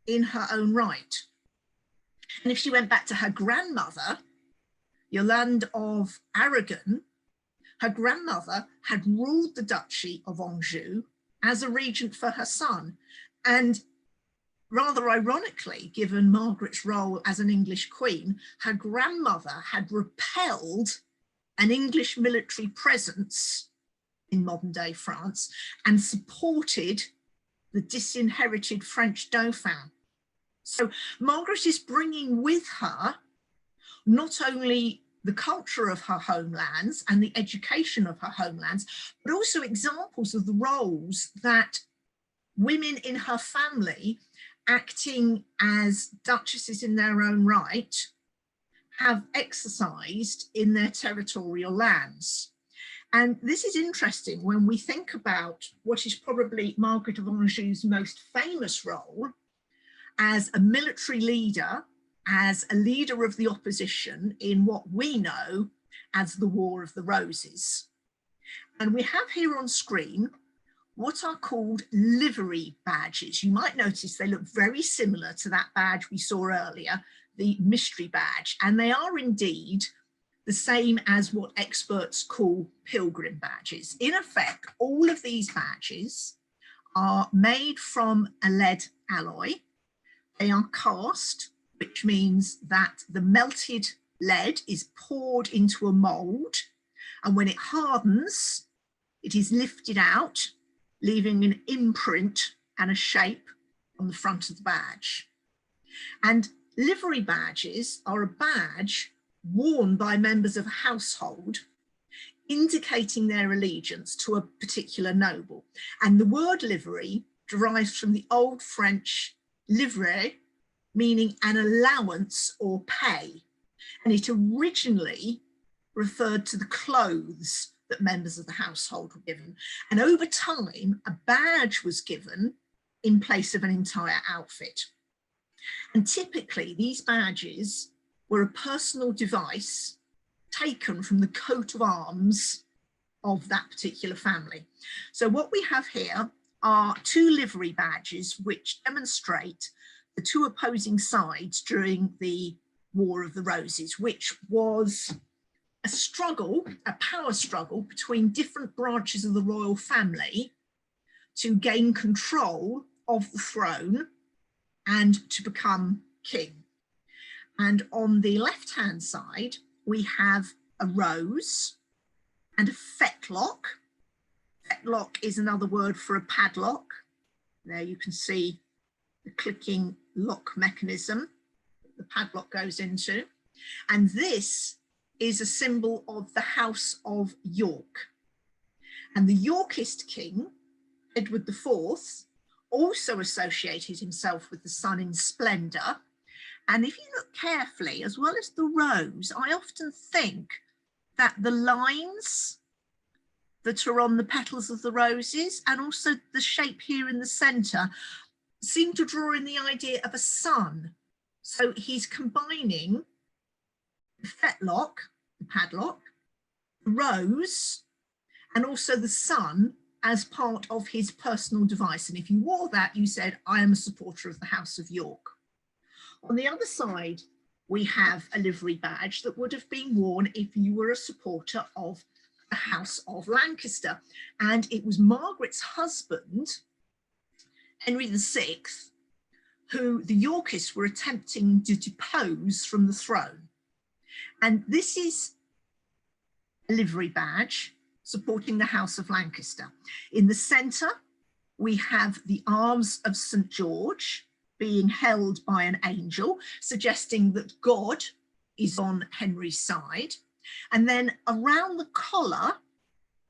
in her own right. And if she went back to her grandmother, Yolande of Aragon, her grandmother had ruled the Duchy of Anjou as a regent for her son. And rather ironically, given Margaret's role as an English queen, her grandmother had repelled an English military presence in modern day France and supported the disinherited French Dauphin. So Margaret is bringing with her not only the culture of her homelands and the education of her homelands, but also examples of the roles that women in her family, acting as duchesses in their own right, have exercised in their territorial lands. And this is interesting when we think about what is probably Margaret of Anjou's most famous role as a military leader, as a leader of the opposition in what we know as the War of the Roses. And we have here on screen what are called livery badges. You might notice they look very similar to that badge we saw earlier, the mystery badge, and they are indeed the same as what experts call pilgrim badges. In effect, all of these badges are made from a lead alloy. They are cast, which means that the melted lead is poured into a mould, and when it hardens, it is lifted out, leaving an imprint and a shape on the front of the badge. And livery badges are a badge worn by members of a household, indicating their allegiance to a particular noble. And the word livery derives from the Old French livre, meaning an allowance or pay. And it originally referred to the clothes that members of the household were given. And over time, a badge was given in place of an entire outfit. And typically these badges were a personal device taken from the coat of arms of that particular family. So what we have here are two livery badges which demonstrate the two opposing sides during the War of the Roses, which was a struggle, a power struggle between different branches of the royal family to gain control of the throne and to become king. And on the left-hand side, we have a rose and a fetlock. Fetlock is another word for a padlock. There you can see the clicking lock mechanism that the padlock goes into. And this is a symbol of the House of York. And the Yorkist king, Edward IV, also associated himself with the sun in splendour. And if you look carefully, as well as the rose, I often think that the lines that are on the petals of the roses and also the shape here in the centre seem to draw in the idea of a sun. So he's combining the fetlock, the padlock, the rose, and also the sun as part of his personal device. And if you wore that, you said, I am a supporter of the House of York. On the other side, we have a livery badge that would have been worn if you were a supporter of the House of Lancaster. And it was Margaret's husband, Henry VI, who the Yorkists were attempting to depose from the throne. And this is a livery badge supporting the House of Lancaster. In the centre, we have the arms of St. George being held by an angel, suggesting that God is on Henry's side. And then around the collar,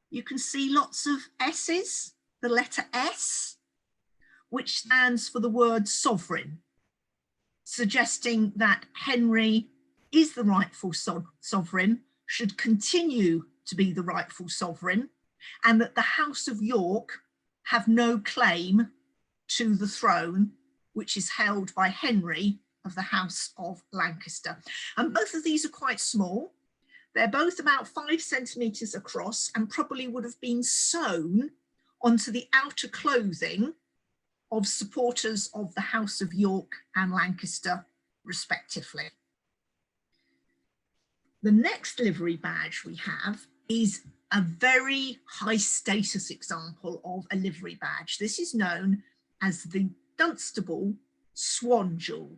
you can see lots of S's, the letter S, which stands for the word sovereign, suggesting that Henry is the rightful sovereign, should continue to be the rightful sovereign, and that the House of York have no claim to the throne, which is held by Henry of the House of Lancaster. And both of these are quite small. They're both about 5 centimetres across and probably would have been sewn onto the outer clothing of supporters of the House of York and Lancaster, respectively. The next livery badge we have is a very high status example of a livery badge. This is known as the Dunstable Swan Jewel.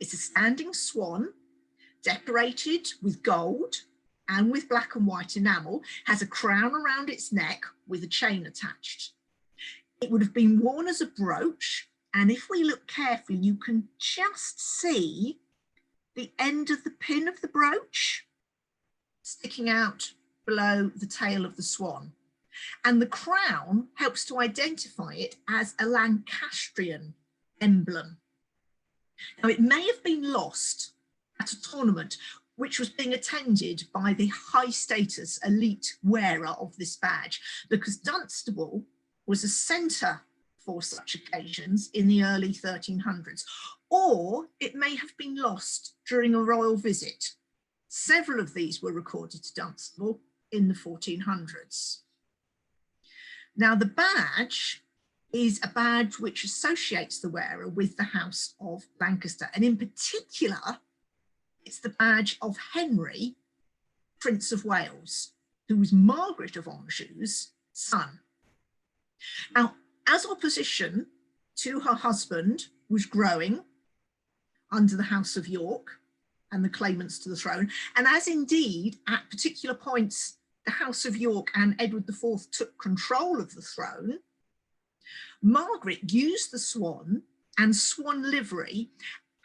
It's a standing swan decorated with gold and with black and white enamel, has a crown around its neck with a chain attached. It would have been worn as a brooch, and if we look carefully, you can just see the end of the pin of the brooch sticking out below the tail of the swan. And the crown helps to identify it as a Lancastrian emblem. Now, it may have been lost at a tournament which was being attended by the high status elite wearer of this badge, because Dunstable was a centre for such occasions in the early 1300s, or it may have been lost during a royal visit. Several of these were recorded to Dunstable in the 1400s. Now, the badge is a badge which associates the wearer with the House of Lancaster. And in particular, it's the badge of Henry, Prince of Wales, who was Margaret of Anjou's son. Now, as opposition to her husband was growing under the House of York and the claimants to the throne, and as indeed at particular points the House of York and Edward IV took control of the throne, Margaret used the swan and swan livery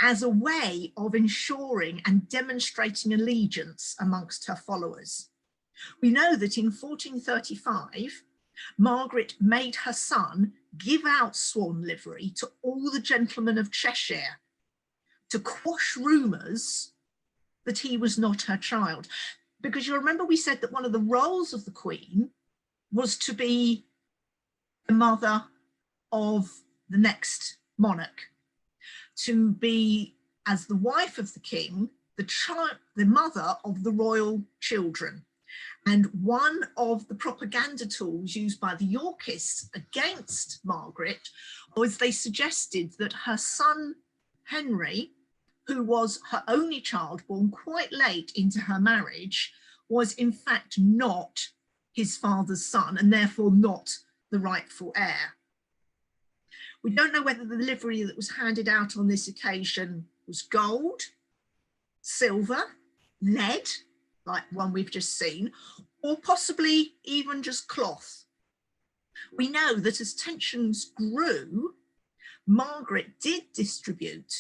as a way of ensuring and demonstrating allegiance amongst her followers. We know that in 1435, Margaret made her son give out swan livery to all the gentlemen of Cheshire to quash rumours that he was not her child. Because you'll remember we said that one of the roles of the Queen was to be the mother of the next monarch, to be, as the wife of the king, the mother of the royal children. And one of the propaganda tools used by the Yorkists against Margaret was they suggested that her son Henry, who was her only child, born quite late into her marriage, was in fact not his father's son and therefore not the rightful heir. We don't know whether the livery that was handed out on this occasion was gold, silver, lead, like one we've just seen, or possibly even just cloth. We know that as tensions grew, Margaret did distribute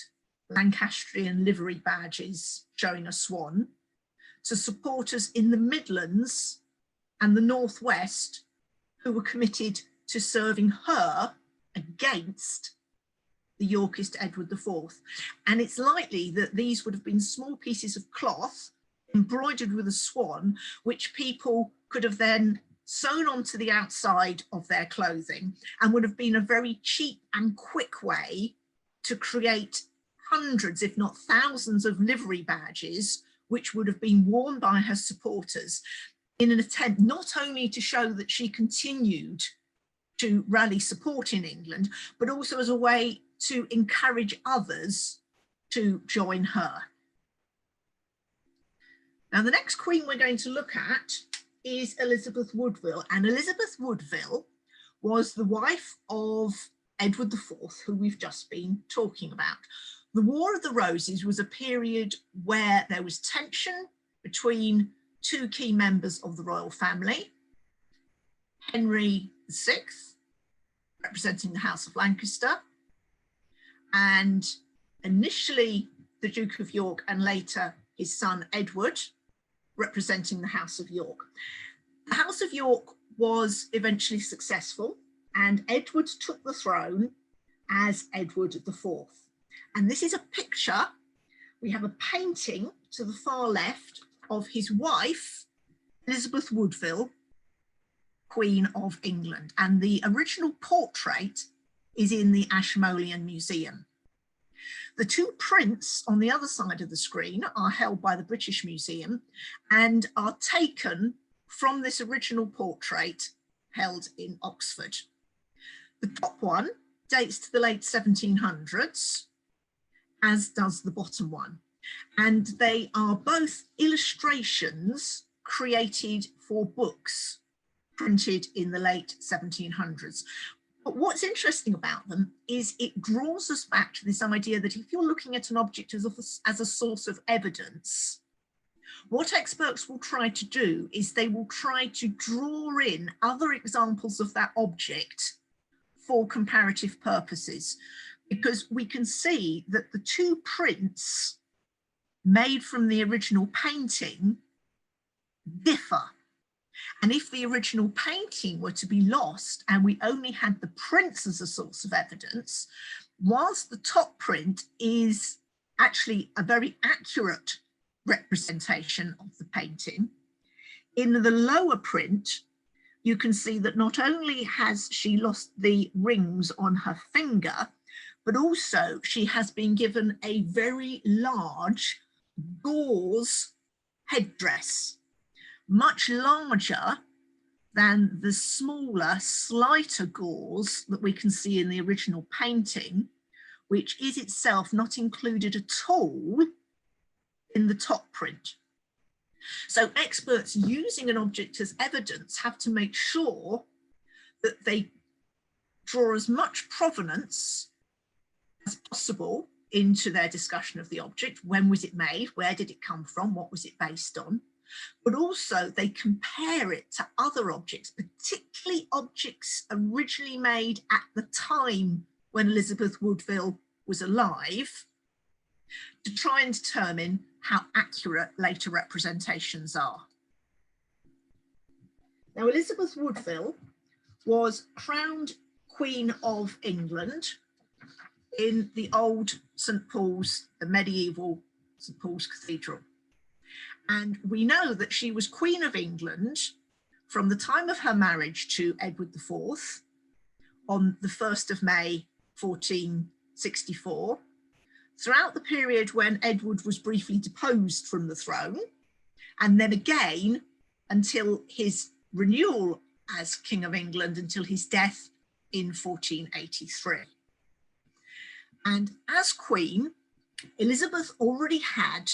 Lancastrian livery badges showing a swan to supporters in the Midlands and the Northwest who were committed to serving her against the Yorkist Edward IV. And it's likely that these would have been small pieces of cloth embroidered with a swan, which people could have then sewn onto the outside of their clothing, and would have been a very cheap and quick way to create hundreds, if not thousands, of livery badges, which would have been worn by her supporters in an attempt not only to show that she continued to rally support in England, but also as a way to encourage others to join her. Now, the next queen we're going to look at is Elizabeth Woodville, and Elizabeth Woodville was the wife of Edward IV, who we've just been talking about. The War of the Roses was a period where there was tension between two key members of the royal family, Henry VI, representing the House of Lancaster, and initially the Duke of York and later his son Edward, representing the House of York. The House of York was eventually successful and Edward took the throne as Edward IV. And this is a picture. We have a painting to the far left of his wife, Elizabeth Woodville, Queen of England. And the original portrait is in the Ashmolean Museum. The two prints on the other side of the screen are held by the British Museum and are taken from this original portrait held in Oxford. The top one dates to the late 1700s, as does the bottom one. And they are both illustrations created for books printed in the late 1700s. But what's interesting about them is it draws us back to this idea that if you're looking at an object as a source of evidence, what experts will try to do is they will try to draw in other examples of that object for comparative purposes, because we can see that the two prints made from the original painting differ. And if the original painting were to be lost and we only had the prints as a source of evidence, whilst the top print is actually a very accurate representation of the painting, in the lower print, you can see that not only has she lost the rings on her finger, but also she has been given a very large gauze headdress, much larger than the smaller, slighter gauze that we can see in the original painting, which is itself not included at all in the top print. So experts using an object as evidence have to make sure that they draw as much provenance as possible into their discussion of the object. When was it made? Where did it come from? What was it based on? But also they compare it to other objects, particularly objects originally made at the time when Elizabeth Woodville was alive, to try and determine how accurate later representations are. Now, Elizabeth Woodville was crowned Queen of England in the old St. Paul's, the medieval St. Paul's Cathedral. And we know that she was Queen of England from the time of her marriage to Edward IV on the 1st of May, 1464, throughout the period when Edward was briefly deposed from the throne, and then again until his renewal as King of England until his death in 1483. And as Queen, Elizabeth already had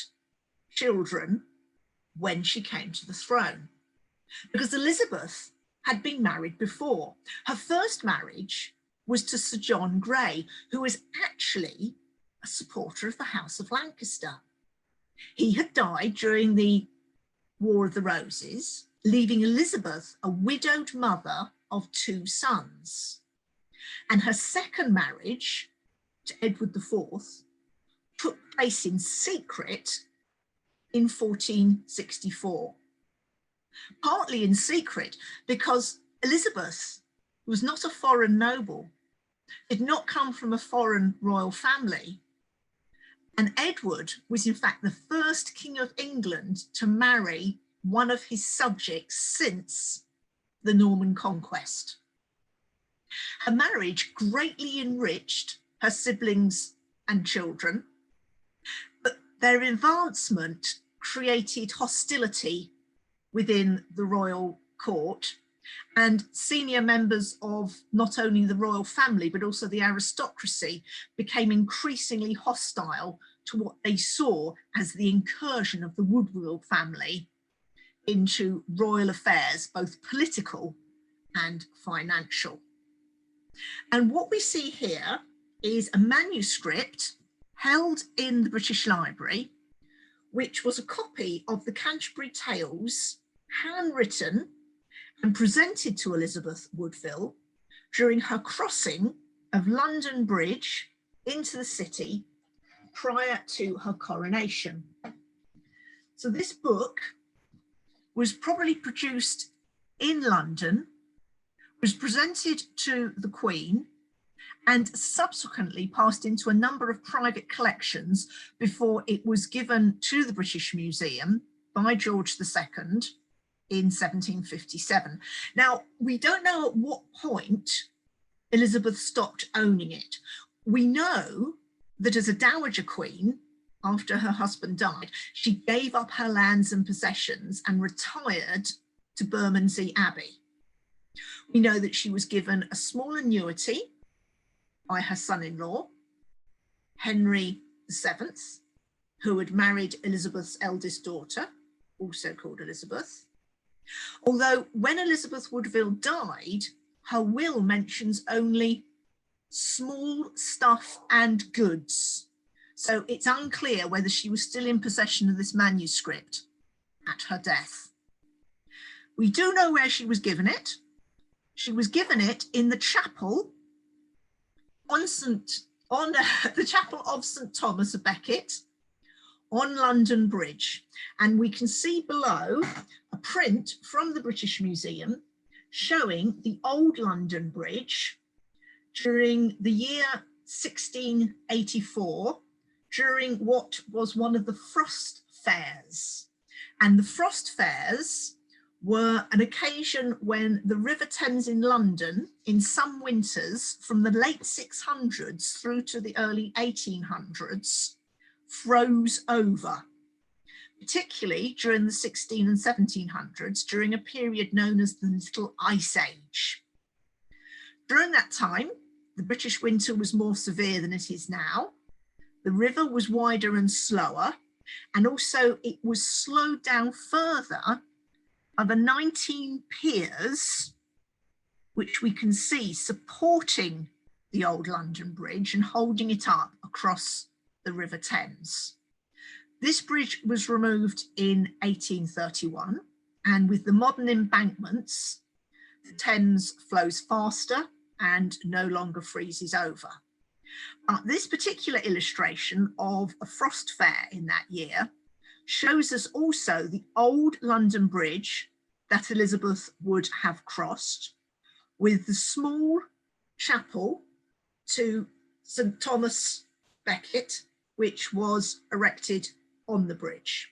children when she came to the throne, because Elizabeth had been married before. Her first marriage was to Sir John Grey, who was actually a supporter of the House of Lancaster. He had died during the War of the Roses, leaving Elizabeth a widowed mother of 2 sons. And her second marriage to Edward IV took place in secret in 1464. Partly in secret because Elizabeth was not a foreign noble, did not come from a foreign royal family. And Edward was in fact the first King of England to marry one of his subjects since the Norman conquest. Her marriage greatly enriched her siblings and children, but their advancement created hostility within the royal court, and senior members of not only the royal family but also the aristocracy became increasingly hostile to what they saw as the incursion of the Woodville family into royal affairs, both political and financial. And what we see here is a manuscript held in the British Library, which was a copy of the Canterbury Tales, handwritten and presented to Elizabeth Woodville during her crossing of London Bridge into the city prior to her coronation. So this book was probably produced in London, was presented to the Queen, and subsequently passed into a number of private collections before it was given to the British Museum by George II in 1757. Now, we don't know at what point Elizabeth stopped owning it. We know that as a dowager queen, after her husband died, she gave up her lands and possessions and retired to Bermondsey Abbey. We know that she was given a small annuity by her son-in-law, Henry VII, who had married Elizabeth's eldest daughter, also called Elizabeth. Although when Elizabeth Woodville died, her will mentions only small stuff and goods. So it's unclear whether she was still in possession of this manuscript at her death. We do know where she was given it. She was given it in the chapel on the chapel of St. Thomas of Becket on London Bridge. And we can see below a print from the British Museum showing the old London Bridge during the year 1684, during what was one of the Frost Fairs. And the Frost Fairs were an occasion when the River Thames in London, in some winters from the late 600s through to the early 1800s, froze over, particularly during the 1600s and 1700s, during a period known as the Little Ice Age. During that time, the British winter was more severe than it is now. The river was wider and slower, and also it was slowed down further by the 19 piers, which we can see supporting the old London Bridge and holding it up across the River Thames. This bridge was removed in 1831, and with the modern embankments, the Thames flows faster and no longer freezes over. This particular illustration of a frost fair in that year shows us also the old London Bridge that Elizabeth would have crossed, with the small chapel to St. Thomas Becket, which was erected on the bridge.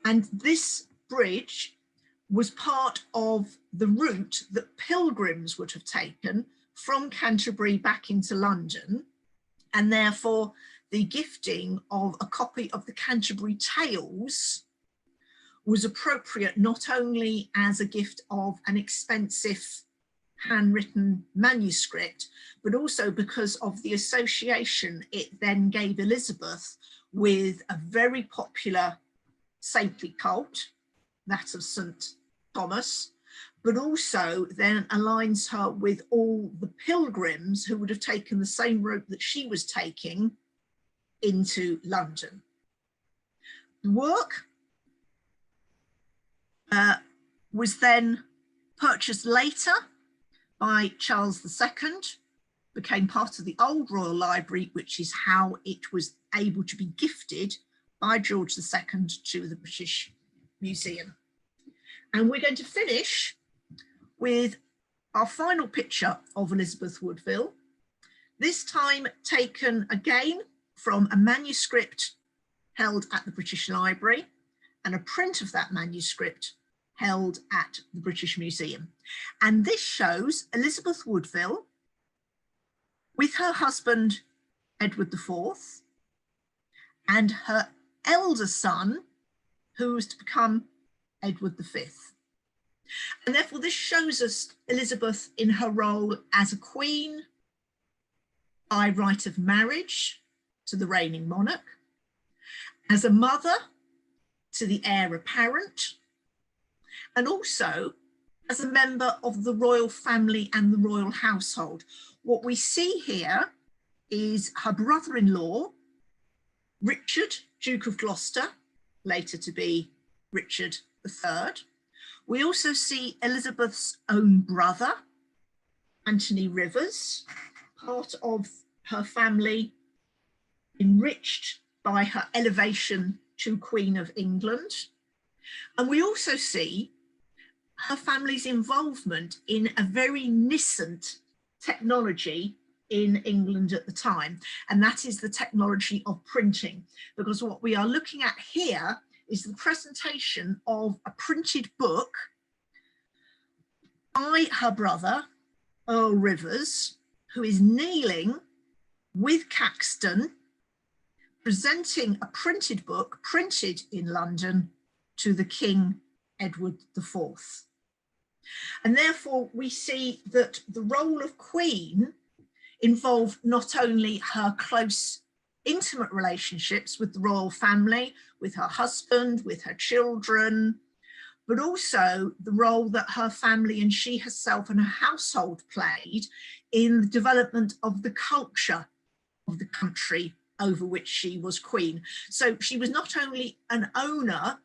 And this bridge was part of the route that pilgrims would have taken from Canterbury back into London, and therefore the gifting of a copy of the Canterbury Tales was appropriate not only as a gift of an expensive handwritten manuscript, but also because of the association it then gave Elizabeth with a very popular saintly cult, that of St. Thomas, but also then aligns her with all the pilgrims who would have taken the same route that she was taking into London. The work was then purchased later by Charles II, became part of the old Royal Library, which is how it was able to be gifted by George II to the British Museum. And we're going to finish with our final picture of Elizabeth Woodville, this time taken again from a manuscript held at the British Library and a print of that manuscript held at the British Museum. And this shows Elizabeth Woodville with her husband, Edward IV, and her elder son, who was to become Edward V. And therefore this shows us Elizabeth in her role as a queen by right of marriage to the reigning monarch, as a mother to the heir apparent, and also as a member of the royal family and the royal household. What we see here is her brother-in-law, Richard, Duke of Gloucester, later to be Richard III. We also see Elizabeth's own brother, Anthony Rivers, part of her family enriched by her elevation to Queen of England. And we also see her family's involvement in a very nascent technology in England at the time, and that is the technology of printing, because what we are looking at here is the presentation of a printed book by her brother, Earl Rivers, who is kneeling with Caxton, presenting a printed book printed in London to the King Edward IV. And therefore we see that the role of Queen involved not only her close, intimate relationships with the royal family, with her husband, with her children, but also the role that her family and she herself and her household played in the development of the culture of the country over which she was queen. So she was not only an owner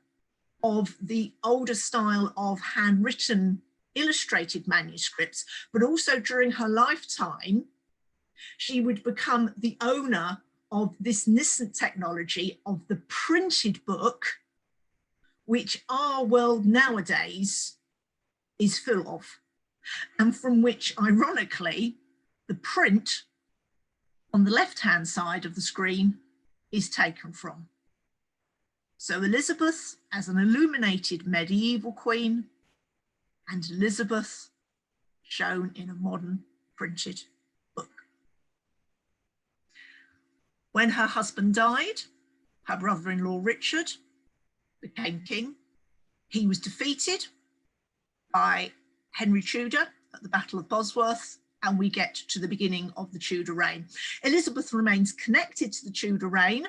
of the older style of handwritten illustrated manuscripts, but also during her lifetime, she would become the owner of this nascent technology of the printed book, which our world nowadays is full of, and from which, ironically, the print on the left-hand side of the screen is taken from. So Elizabeth as an illuminated medieval queen, and Elizabeth shown in a modern printed book. When her husband died, her brother-in-law Richard became king. He was defeated by Henry Tudor at the Battle of Bosworth, and we get to the beginning of the Tudor reign. Elizabeth remains connected to the Tudor reign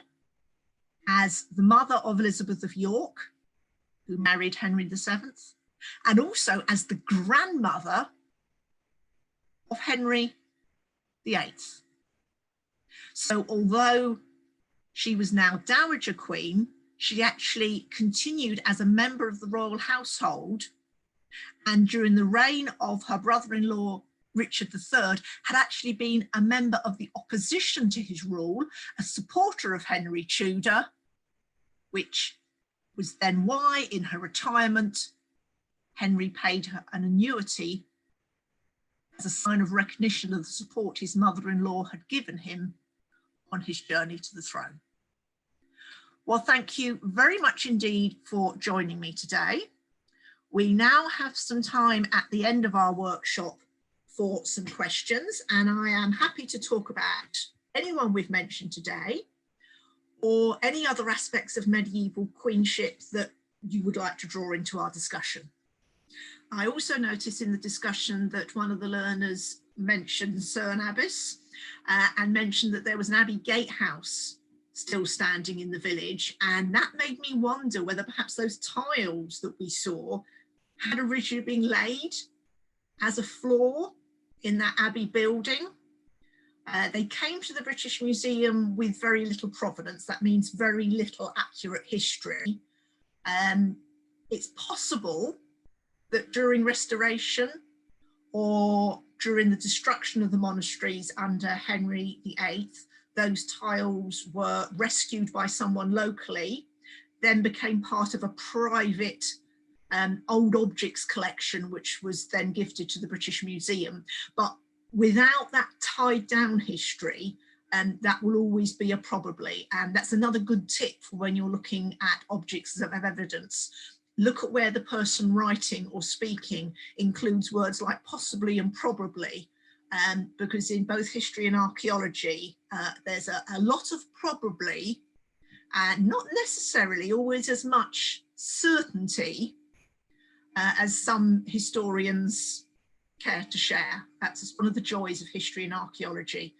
as the mother of Elizabeth of York, who married Henry VII, and also as the grandmother of Henry VIII. So although she was now Dowager Queen, she actually continued as a member of the royal household, and during the reign of her brother-in-law Richard III had actually been a member of the opposition to his rule, a supporter of Henry Tudor, which was then why in her retirement Henry paid her an annuity as a sign of recognition of the support his mother-in-law had given him on his journey to the throne. Well, thank you very much indeed for joining me today. We now have some time at the end of our workshop for some questions, and I am happy to talk about anyone we've mentioned today or any other aspects of medieval queenship that you would like to draw into our discussion. I also noticed in the discussion that one of the learners mentioned Cerne Abbas and mentioned that there was an abbey gatehouse still standing in the village, and that made me wonder whether perhaps those tiles that we saw had originally been laid as a floor in that abbey building. They came to the British Museum with very little provenance. That means very little accurate history. It's possible that during restoration or during the destruction of the monasteries under Henry VIII, those tiles were rescued by someone locally, then became part of a private old objects collection, which was then gifted to the British Museum. But without that tied down history, that will always be a probably. And that's another good tip for when you're looking at objects of evidence. Look at where the person writing or speaking includes words like possibly and probably, because in both history and archaeology, there's a lot of probably, and not necessarily always as much certainty as some historians care to share. That's one of the joys of history and archaeology.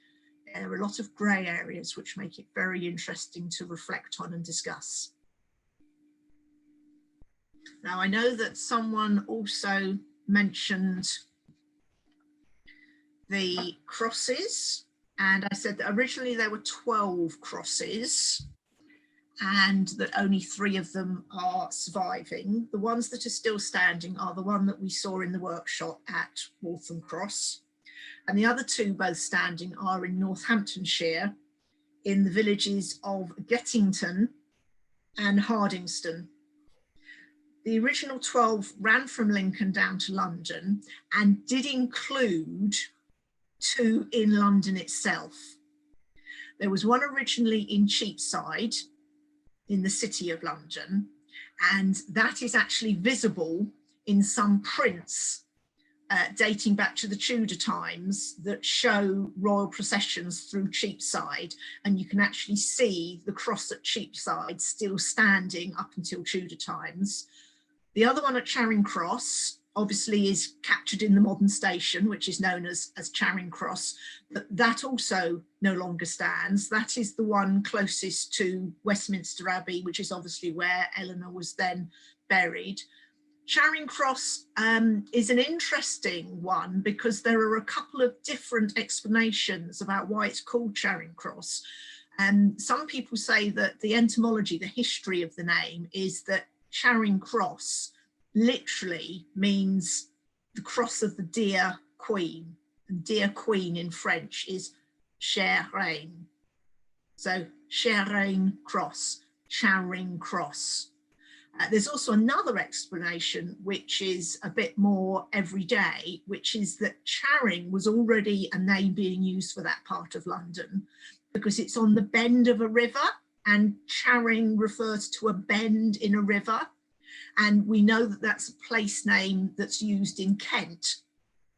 There are a lot of grey areas which make it very interesting to reflect on and discuss. Now, I know that someone also mentioned the crosses, and I said that originally there were 12 crosses and that only 3 of them are surviving. The ones that are still standing are the one that we saw in the workshop at Waltham Cross, and the other 2 both standing are in Northamptonshire in the villages of Gettington and Hardingston. The original 12 ran from Lincoln down to London and did include 2 in London itself. There was one originally in Cheapside in the city of London, and that is actually visible in some prints dating back to the Tudor times that show royal processions through Cheapside, and you can actually see the cross at Cheapside still standing up until Tudor times. The other one at Charing Cross obviously is captured in the modern station, which is known as Charing Cross, but that also no longer stands. That is the one closest to Westminster Abbey, which is obviously where Helena was then buried. Charing Cross is an interesting one because there are a couple of different explanations about why it's called Charing Cross. Some people say that the etymology, the history of the name, is that Charing Cross literally means the cross of the dear queen, and dear queen in French is chère reine. So chère reine cross, Charing Cross. There's also another explanation, which is a bit more everyday, which is that Charing was already a name being used for that part of London because it's on the bend of a river, and Charing refers to a bend in a river. And we know that that's a place name that's used in Kent,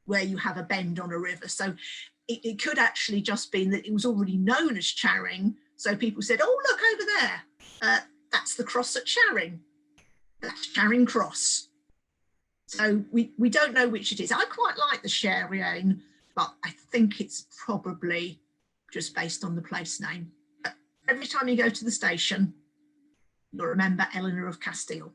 where you have a bend on a river. So it could actually just be that it was already known as Charing. So people said, oh, look over there, that's the cross at Charing. That's Charing Cross. So we don't know which it is. I quite like the Chariane, but I think it's probably just based on the place name. But every time you go to the station, you'll remember Helena of Castile.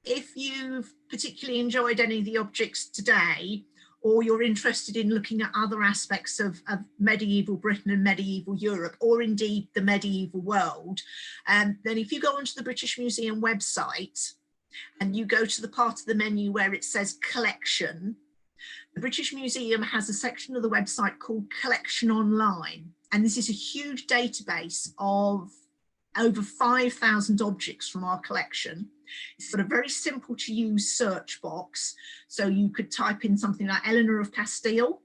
If you've particularly enjoyed any of the objects today, or you're interested in looking at other aspects of medieval Britain and medieval Europe, or indeed the medieval world, then if you go onto the British Museum website and you go to the part of the menu where it says collection, the British Museum has a section of the website called Collection Online. And this is a huge database of over 5,000 objects from our collection. It's got a very simple to use search box. So you could type in something like Helena of Castile,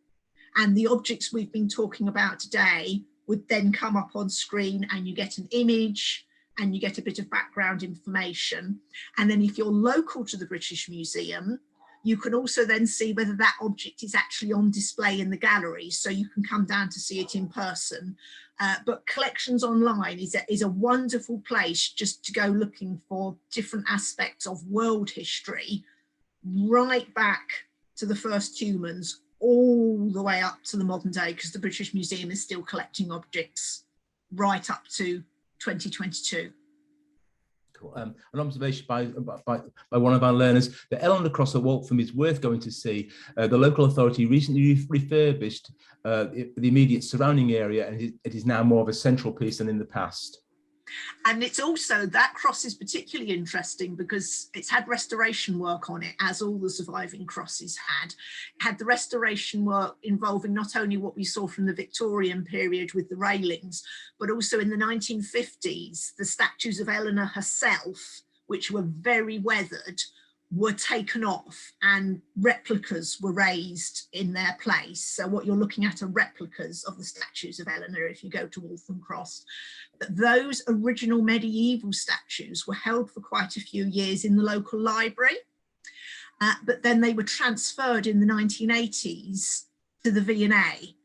and the objects we've been talking about today would then come up on screen, and you get an image and you get a bit of background information. And then if you're local to the British Museum, you can also then see whether that object is actually on display in the gallery, so you can come down to see it in person. But Collections Online is a wonderful place just to go looking for different aspects of world history, right back to the first humans, all the way up to the modern day, because the British Museum is still collecting objects right up to 2022. Cool. An observation by one of our learners, the Helena Cross at Waltham is worth going to see. The local authority recently refurbished the immediate surrounding area, and it is now more of a central piece than in the past. And it's also, that cross is particularly interesting because it's had restoration work on it, as all the surviving crosses had. It had the restoration work involving not only what we saw from the Victorian period with the railings, but also in the 1950s, the statues of Helena herself, which were very weathered, were taken off and replicas were raised in their place. So what you're looking at are replicas of the statues of Helena if you go to Waltham Cross. But those original medieval statues were held for quite a few years in the local library, but then they were transferred in the 1980s to the V&A.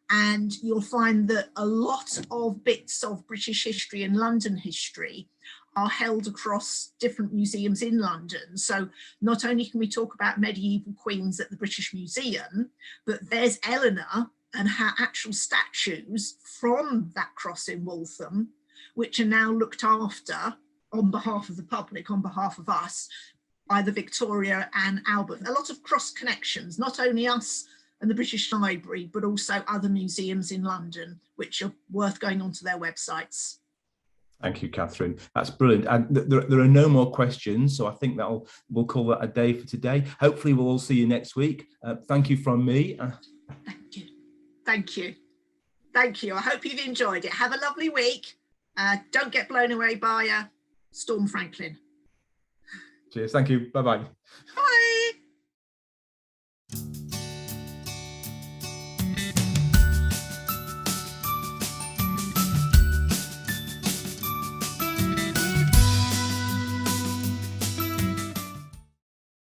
And you'll find that a lot of bits of British history and London history are held across different museums in London. So not only can we talk about medieval queens at the British Museum, but there's Helena and her actual statues from that cross in Waltham, which are now looked after on behalf of the public, on behalf of us, by the Victoria and Albert. A lot of cross connections, not only us and the British Library, but also other museums in London, which are worth going onto their websites. Thank you, Catherine. That's brilliant. And there are no more questions, so I think we'll call that a day for today. Hopefully we'll all see you next week. Thank you from me. Thank you. Thank you. Thank you. I hope you've enjoyed it. Have a lovely week. Don't get blown away by Storm Franklin. Cheers. Thank you. Bye-bye. Bye.